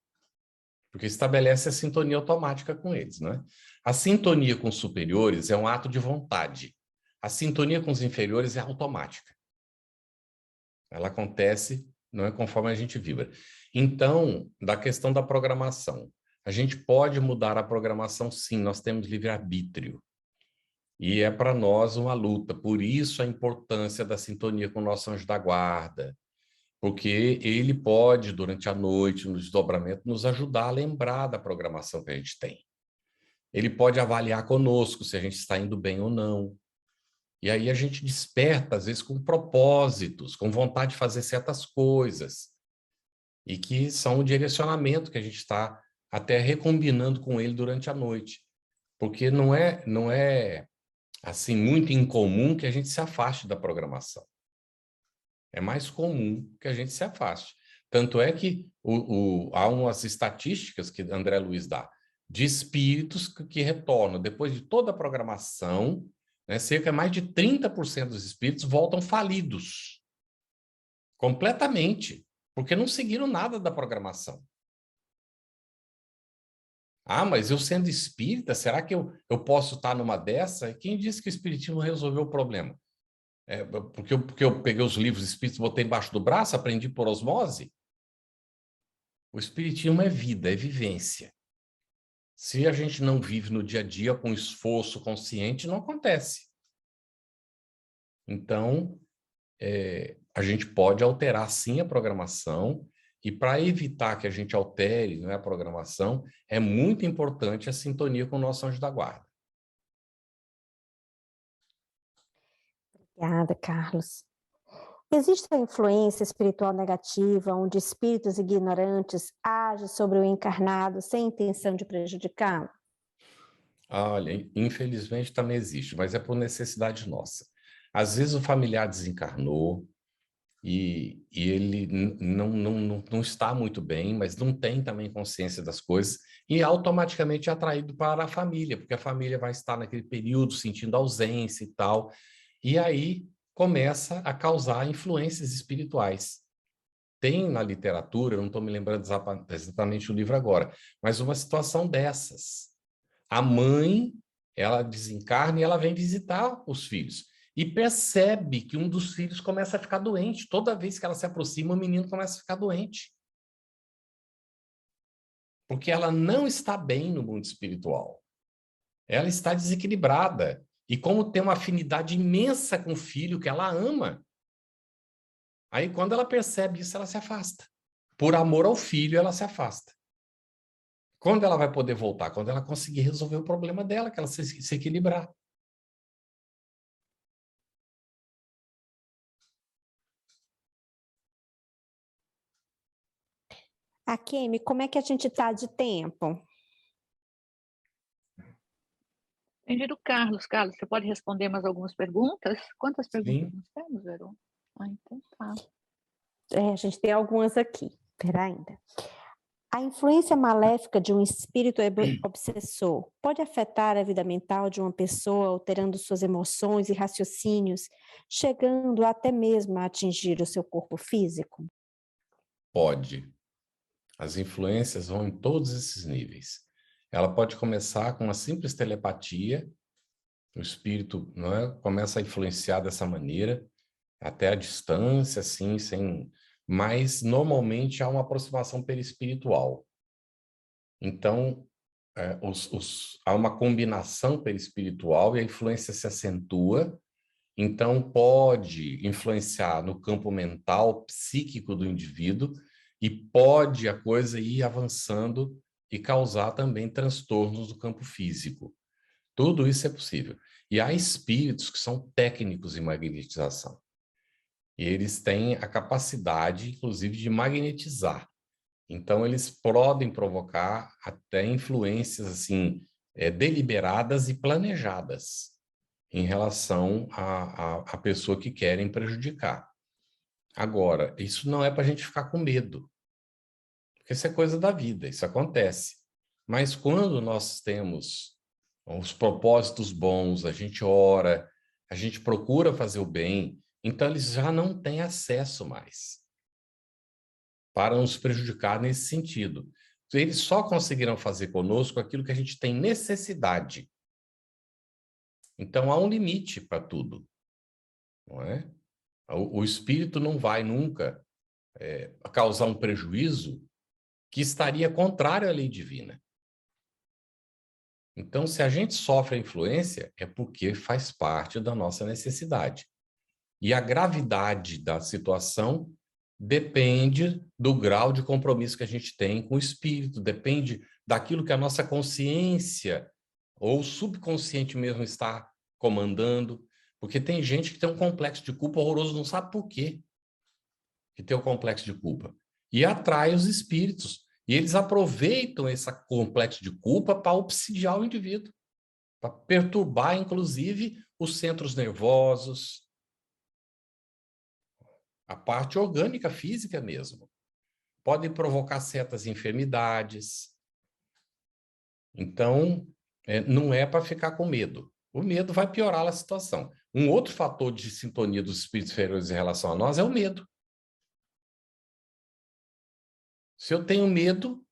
porque estabelece a sintonia automática com eles, né? A sintonia com os superiores é um ato de vontade. A sintonia com os inferiores é automática. Ela acontece, não é conforme a gente vibra. Então, da questão da programação, a gente pode mudar a programação, sim, nós temos livre-arbítrio. E é para nós uma luta, por isso a importância da sintonia com o nosso anjo da guarda, porque ele pode, durante a noite, no desdobramento, nos ajudar a lembrar da programação que a gente tem. Ele pode avaliar conosco se a gente está indo bem ou não. E aí a gente desperta, às vezes, com propósitos, com vontade de fazer certas coisas, e que são o direcionamento que a gente está até recombinando com ele durante a noite. Porque não é assim, muito incomum que a gente se afaste da programação. É mais comum que a gente se afaste. Tanto é que há umas estatísticas que André Luiz dá, de espíritos que retornam depois de toda a programação, né, cerca de mais de 30% dos espíritos voltam falidos. Completamente. Porque não seguiram nada da programação. Ah, mas eu sendo espírita, será que eu posso estar numa dessa? Quem disse que o espiritismo resolveu o problema? Porque eu peguei os livros espíritas, botei embaixo do braço, aprendi por osmose? O espiritismo é vida, é vivência. Se a gente não vive no dia a dia com esforço consciente, não acontece. Então, a gente pode alterar sim a programação, e para evitar que a gente altere, né, a programação, é muito importante a sintonia com o nosso anjo da guarda. Obrigada, Carlos. Existe a influência espiritual negativa, onde espíritos ignorantes agem sobre o encarnado sem intenção de prejudicá-lo? Olha, infelizmente também existe, mas é por necessidade nossa. Às vezes o familiar desencarnou e ele não está muito bem, mas não tem também consciência das coisas, e automaticamente é atraído para a família, porque a família vai estar naquele período sentindo ausência e tal, e aí começa a causar influências espirituais. Tem na literatura, eu não estou me lembrando exatamente o livro agora, mas uma situação dessas. A mãe, ela desencarna e ela vem visitar os filhos. E percebe que um dos filhos começa a ficar doente. Toda vez que ela se aproxima, o menino começa a ficar doente. Porque ela não está bem no mundo espiritual. Ela está desequilibrada. E como tem uma afinidade imensa com o filho que ela ama, aí quando ela percebe isso, ela se afasta. por amor ao filho, ela se afasta. Quando ela vai poder voltar? Quando ela conseguir resolver o problema dela, que ela se equilibrar. Akemi, como é que a gente está de tempo? Entendi do Carlos. Carlos, você pode responder mais algumas perguntas? Quantas perguntas Sim. nós temos, Verô? Então tá. A gente tem algumas aqui. Espera ainda. A influência maléfica de um espírito obsessor pode afetar a vida mental de uma pessoa, alterando suas emoções e raciocínios, chegando até mesmo a atingir o seu corpo físico? Pode. As influências vão em todos esses níveis. Ela pode começar com uma simples telepatia, o espírito, não é, começa a influenciar dessa maneira, até a distância, assim, sem... Mas, normalmente, há uma aproximação perispiritual. Então, há uma combinação perispiritual e a influência se acentua. Então, pode influenciar no campo mental, psíquico do indivíduo, e pode a coisa ir avançando e causar também transtornos do campo físico. Tudo isso é possível. E há espíritos que são técnicos em magnetização. E eles têm a capacidade, inclusive, de magnetizar. Então, eles podem provocar até influências assim, deliberadas e planejadas em relação à pessoa que querem prejudicar. Agora, isso não é para a gente ficar com medo, porque isso é coisa da vida, isso acontece. Mas quando nós temos os propósitos bons, a gente ora, a gente procura fazer o bem, então eles já não têm acesso mais para nos prejudicar nesse sentido. Eles só conseguirão fazer conosco aquilo que a gente tem necessidade. Então há um limite para tudo, não é? O espírito não vai nunca causar um prejuízo que estaria contrário à lei divina. Então, se a gente sofre a influência, é porque faz parte da nossa necessidade. E a gravidade da situação depende do grau de compromisso que a gente tem com o espírito, depende daquilo que a nossa consciência ou subconsciente mesmo está comandando, porque tem gente que tem um complexo de culpa horroroso, não sabe por quê que tem o complexo de culpa, e atrai os espíritos, e eles aproveitam esse complexo de culpa para obsidiar o indivíduo, para perturbar, inclusive, os centros nervosos, a parte orgânica física mesmo. Pode provocar certas enfermidades. Então, não é para ficar com medo. O medo vai piorar a situação. Um outro fator de sintonia dos espíritos inferiores em relação a nós é o medo. Se eu tenho medo,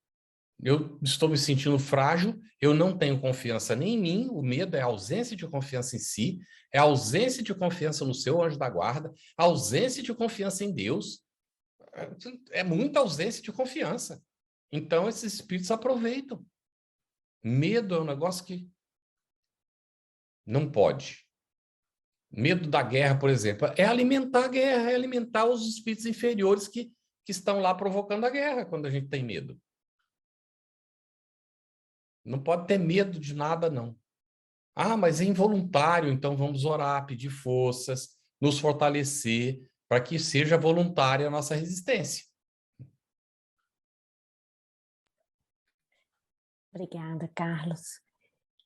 eu estou me sentindo frágil, eu não tenho confiança nem em mim, o medo é a ausência de confiança em si, é a ausência de confiança no seu anjo da guarda, a ausência de confiança em Deus, é muita ausência de confiança. Então, esses espíritos aproveitam. Medo é um negócio que não pode. Medo da guerra, por exemplo, é alimentar a guerra, é alimentar os espíritos inferiores que estão lá provocando a guerra quando a gente tem medo. Não pode ter medo de nada, não. Ah, mas é involuntário, então vamos orar, pedir forças, nos fortalecer para que seja voluntária a nossa resistência. Obrigada, Carlos.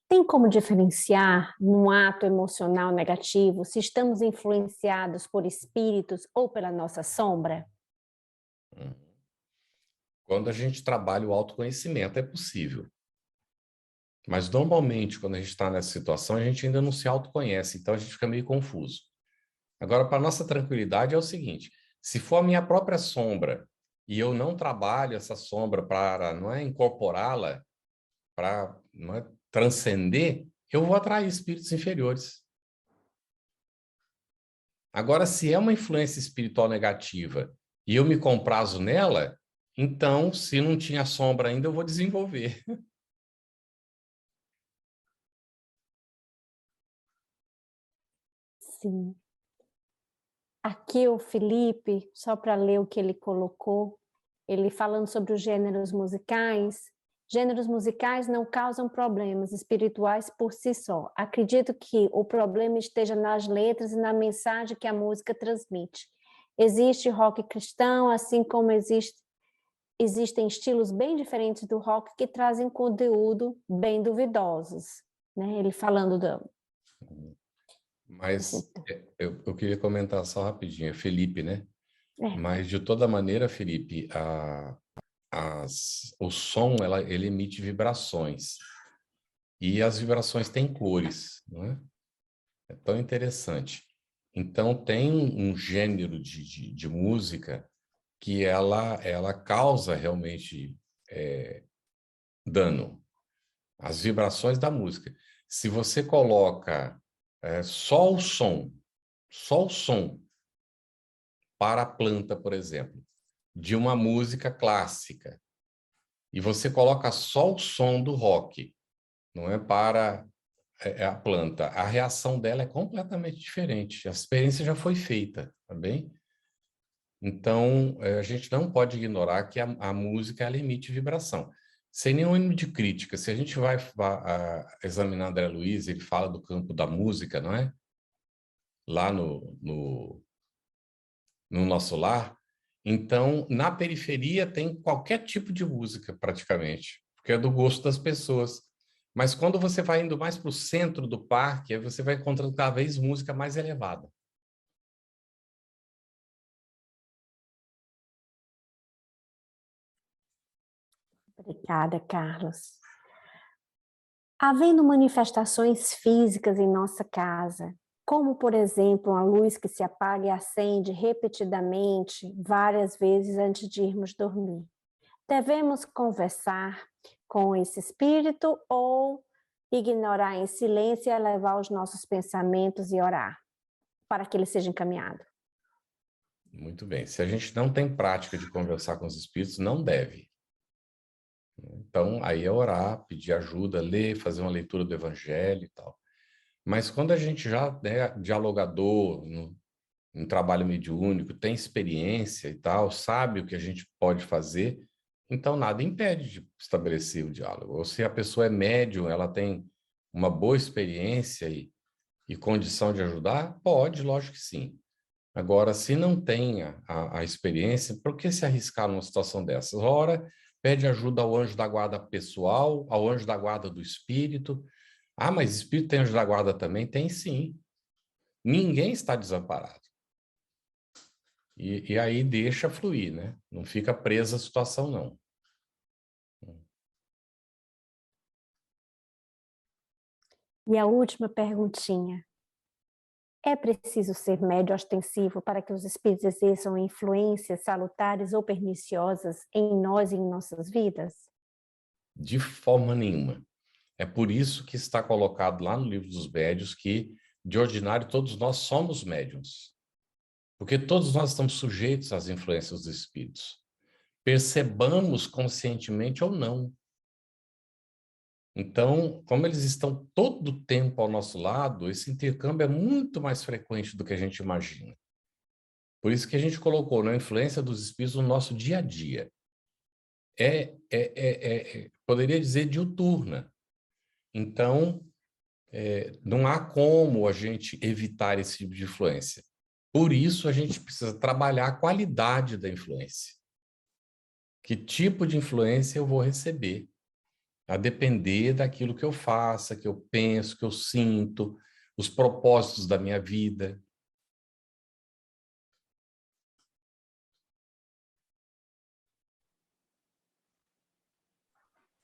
Tem como diferenciar num ato emocional negativo se estamos influenciados por espíritos ou pela nossa sombra? Quando a gente trabalha o autoconhecimento, é possível. Mas, normalmente, quando a gente está nessa situação, a gente ainda não se autoconhece, então a gente fica meio confuso. Agora, para nossa tranquilidade, é o seguinte: se for a minha própria sombra e eu não trabalho essa sombra para, não é, incorporá-la, para, não é, transcender, eu vou atrair espíritos inferiores. Agora, se é uma influência espiritual negativa e eu me comprazo nela, então, se não tinha sombra ainda, eu vou desenvolver. Sim. Aqui o Felipe, só para ler o que ele colocou, ele falando sobre os gêneros musicais não causam problemas espirituais por si só. Acredito que o problema esteja nas letras e na mensagem que a música transmite. Existe rock cristão, assim como existem estilos bem diferentes do rock que trazem conteúdo bem duvidosos, né? Ele falando do... Mas eu queria comentar só rapidinho, é Felipe, né? É. Mas de toda maneira, Felipe, o som ele emite vibrações e as vibrações têm cores, não é? É tão interessante. Então tem um gênero de música que ela causa realmente dano. As vibrações da música. Se você coloca só o som para a planta, por exemplo, de uma música clássica, e você coloca só o som do rock, não é, para a planta, a reação dela é completamente diferente. A experiência já foi feita, tá bem? Então, a gente não pode ignorar que a música ela emite vibração. Sem nenhum ânimo de crítica, se a gente vai examinar André Luiz, ele fala do campo da música, não é? Lá no nosso lar. Então, na periferia tem qualquer tipo de música, praticamente, porque é do gosto das pessoas. Mas quando você vai indo mais para o centro do parque, aí você vai encontrando cada vez música mais elevada. Obrigada, Carlos. Havendo manifestações físicas em nossa casa, como, por exemplo, uma luz que se apaga e acende repetidamente várias vezes antes de irmos dormir, devemos conversar com esse espírito ou ignorar em silêncio e elevar os nossos pensamentos e orar para que ele seja encaminhado? Muito bem. Se a gente não tem prática de conversar com os espíritos, não deve. Então, aí é orar, pedir ajuda, ler, fazer uma leitura do evangelho e tal. Mas quando a gente já é dialogador, um trabalho mediúnico, tem experiência e tal, sabe o que a gente pode fazer, então nada impede de estabelecer o diálogo. Ou se a pessoa é médium, ela tem uma boa experiência e condição de ajudar, pode, lógico que sim. Agora, se não tem a experiência, por que se arriscar numa situação dessas? Ora, pede ajuda ao anjo da guarda pessoal, ao anjo da guarda do espírito. Ah, mas espírito tem anjo da guarda também? Tem sim. Ninguém está desamparado. E aí deixa fluir, né? Não fica presa a situação, não. E a última perguntinha. É preciso ser médio ostensivo para que os espíritos exerçam influências salutares ou perniciosas em nós e em nossas vidas? De forma nenhuma. É por isso que está colocado lá no livro dos médiuns que, de ordinário, todos nós somos médiuns. Porque todos nós estamos sujeitos às influências dos espíritos. Percebamos conscientemente ou não. Então, como eles estão todo o tempo ao nosso lado, esse intercâmbio é muito mais frequente do que a gente imagina. Por isso que a gente colocou na influência dos espíritos no nosso dia a dia. Poderia dizer diuturna. Então, não há como a gente evitar esse tipo de influência. Por isso, a gente precisa trabalhar a qualidade da influência. Que tipo de influência eu vou receber? A depender daquilo que eu faça, que eu penso, que eu sinto, os propósitos da minha vida.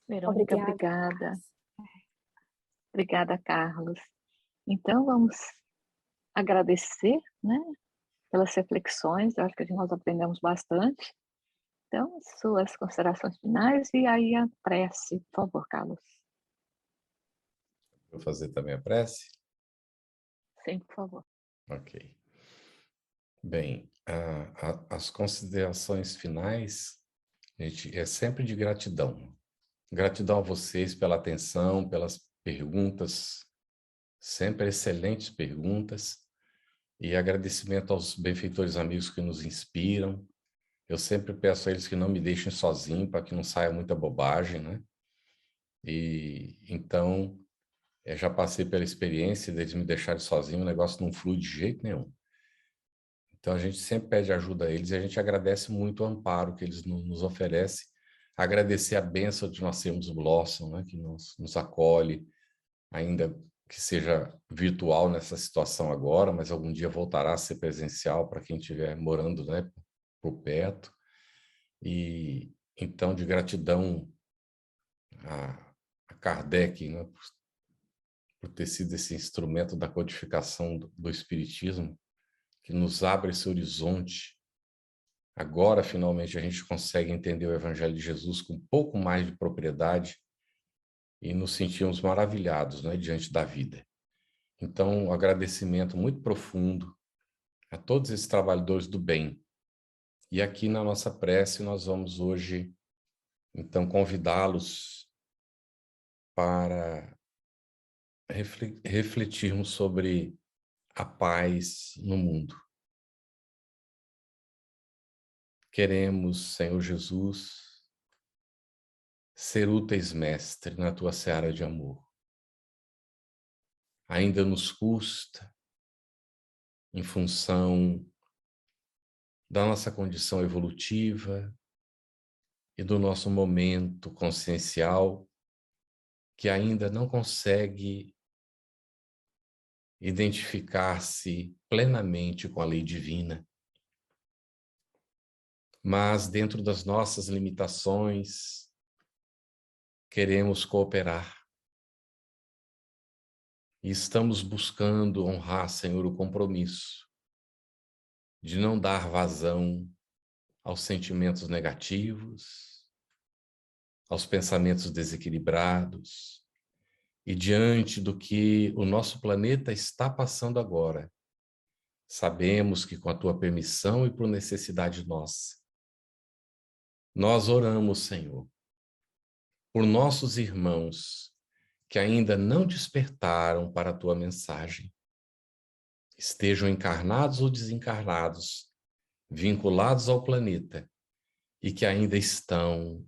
Verônica, obrigada. Obrigada, Carlos. Então, vamos agradecer, né, pelas reflexões. Eu acho que nós aprendemos bastante. Então, suas considerações finais e aí a prece, por favor, Carlos. Vou fazer também a prece? Sim, por favor. Ok. Bem, as considerações finais, gente, é sempre de gratidão. Gratidão a vocês pela atenção, pelas perguntas, sempre excelentes perguntas, e agradecimento aos benfeitores amigos que nos inspiram. Eu sempre peço a eles que não me deixem sozinho, para que não saia muita bobagem, né? E então, já passei pela experiência deles me deixarem sozinho, o negócio não flui de jeito nenhum. Então, a gente sempre pede ajuda a eles e a gente agradece muito o amparo que eles nos oferecem, agradecer a bênção de nós sermos o Blossom, né? Que nos acolhe, ainda que seja virtual nessa situação agora, mas algum dia voltará a ser presencial para quem estiver morando, né, por perto. E então, de gratidão a Kardec, né, por ter sido esse instrumento da codificação do Espiritismo, que nos abre esse horizonte. Agora, finalmente, a gente consegue entender o Evangelho de Jesus com um pouco mais de propriedade e nos sentimos maravilhados, né, diante da vida. Então, um agradecimento muito profundo a todos esses trabalhadores do bem. E aqui na nossa prece, nós vamos hoje, então, convidá-los para refletirmos sobre a paz no mundo. Queremos, Senhor Jesus, ser úteis, Mestre, na tua seara de amor. Ainda nos custa, em função da nossa condição evolutiva e do nosso momento consciencial, que ainda não consegue identificar-se plenamente com a lei divina. Mas, dentro das nossas limitações, queremos cooperar. E estamos buscando honrar, Senhor, o compromisso de não dar vazão aos sentimentos negativos, aos pensamentos desequilibrados, e diante do que o nosso planeta está passando agora, sabemos que com a tua permissão e por necessidade nossa, nós oramos, Senhor, por nossos irmãos que ainda não despertaram para a tua mensagem, estejam encarnados ou desencarnados, vinculados ao planeta, e que ainda estão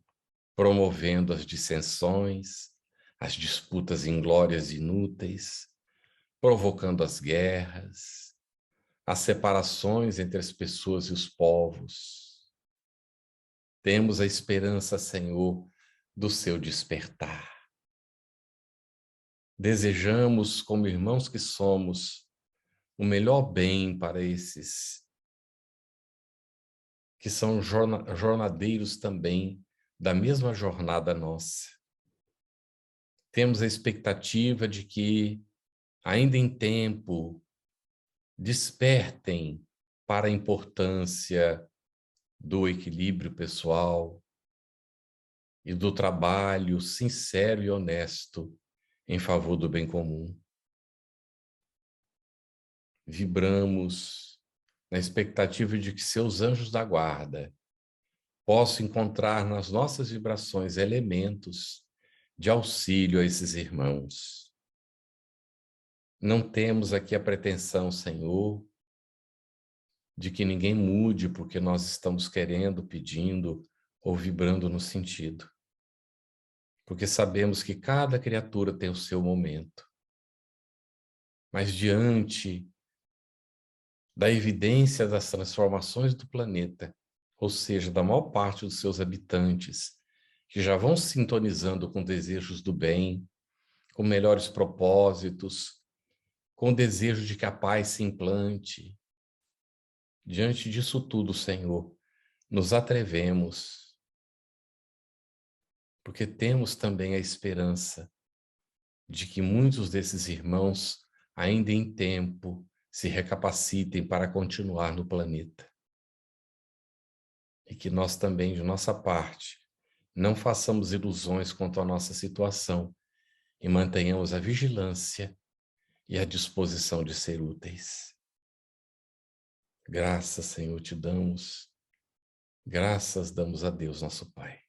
promovendo as dissensões, as disputas inglórias e inúteis, provocando as guerras, as separações entre as pessoas e os povos. Temos a esperança, Senhor, do seu despertar. Desejamos, como irmãos que somos, o melhor bem para esses que são jornadeiros também da mesma jornada nossa. Temos a expectativa de que, ainda em tempo, despertem para a importância do equilíbrio pessoal e do trabalho sincero e honesto em favor do bem comum. Vibramos na expectativa de que seus anjos da guarda possam encontrar nas nossas vibrações elementos de auxílio a esses irmãos. Não temos aqui a pretensão, Senhor, de que ninguém mude porque nós estamos querendo, pedindo ou vibrando no sentido. Porque sabemos que cada criatura tem o seu momento. Mas diante da evidência das transformações do planeta, ou seja, da maior parte dos seus habitantes, que já vão sintonizando com desejos do bem, com melhores propósitos, com o desejo de que a paz se implante. Diante disso tudo, Senhor, nos atrevemos, porque temos também a esperança de que muitos desses irmãos, ainda em tempo, se recapacitem para continuar no planeta. E que nós também, de nossa parte, não façamos ilusões quanto à nossa situação e mantenhamos a vigilância e a disposição de ser úteis. Graças, Senhor, te damos. Graças damos a Deus, nosso Pai.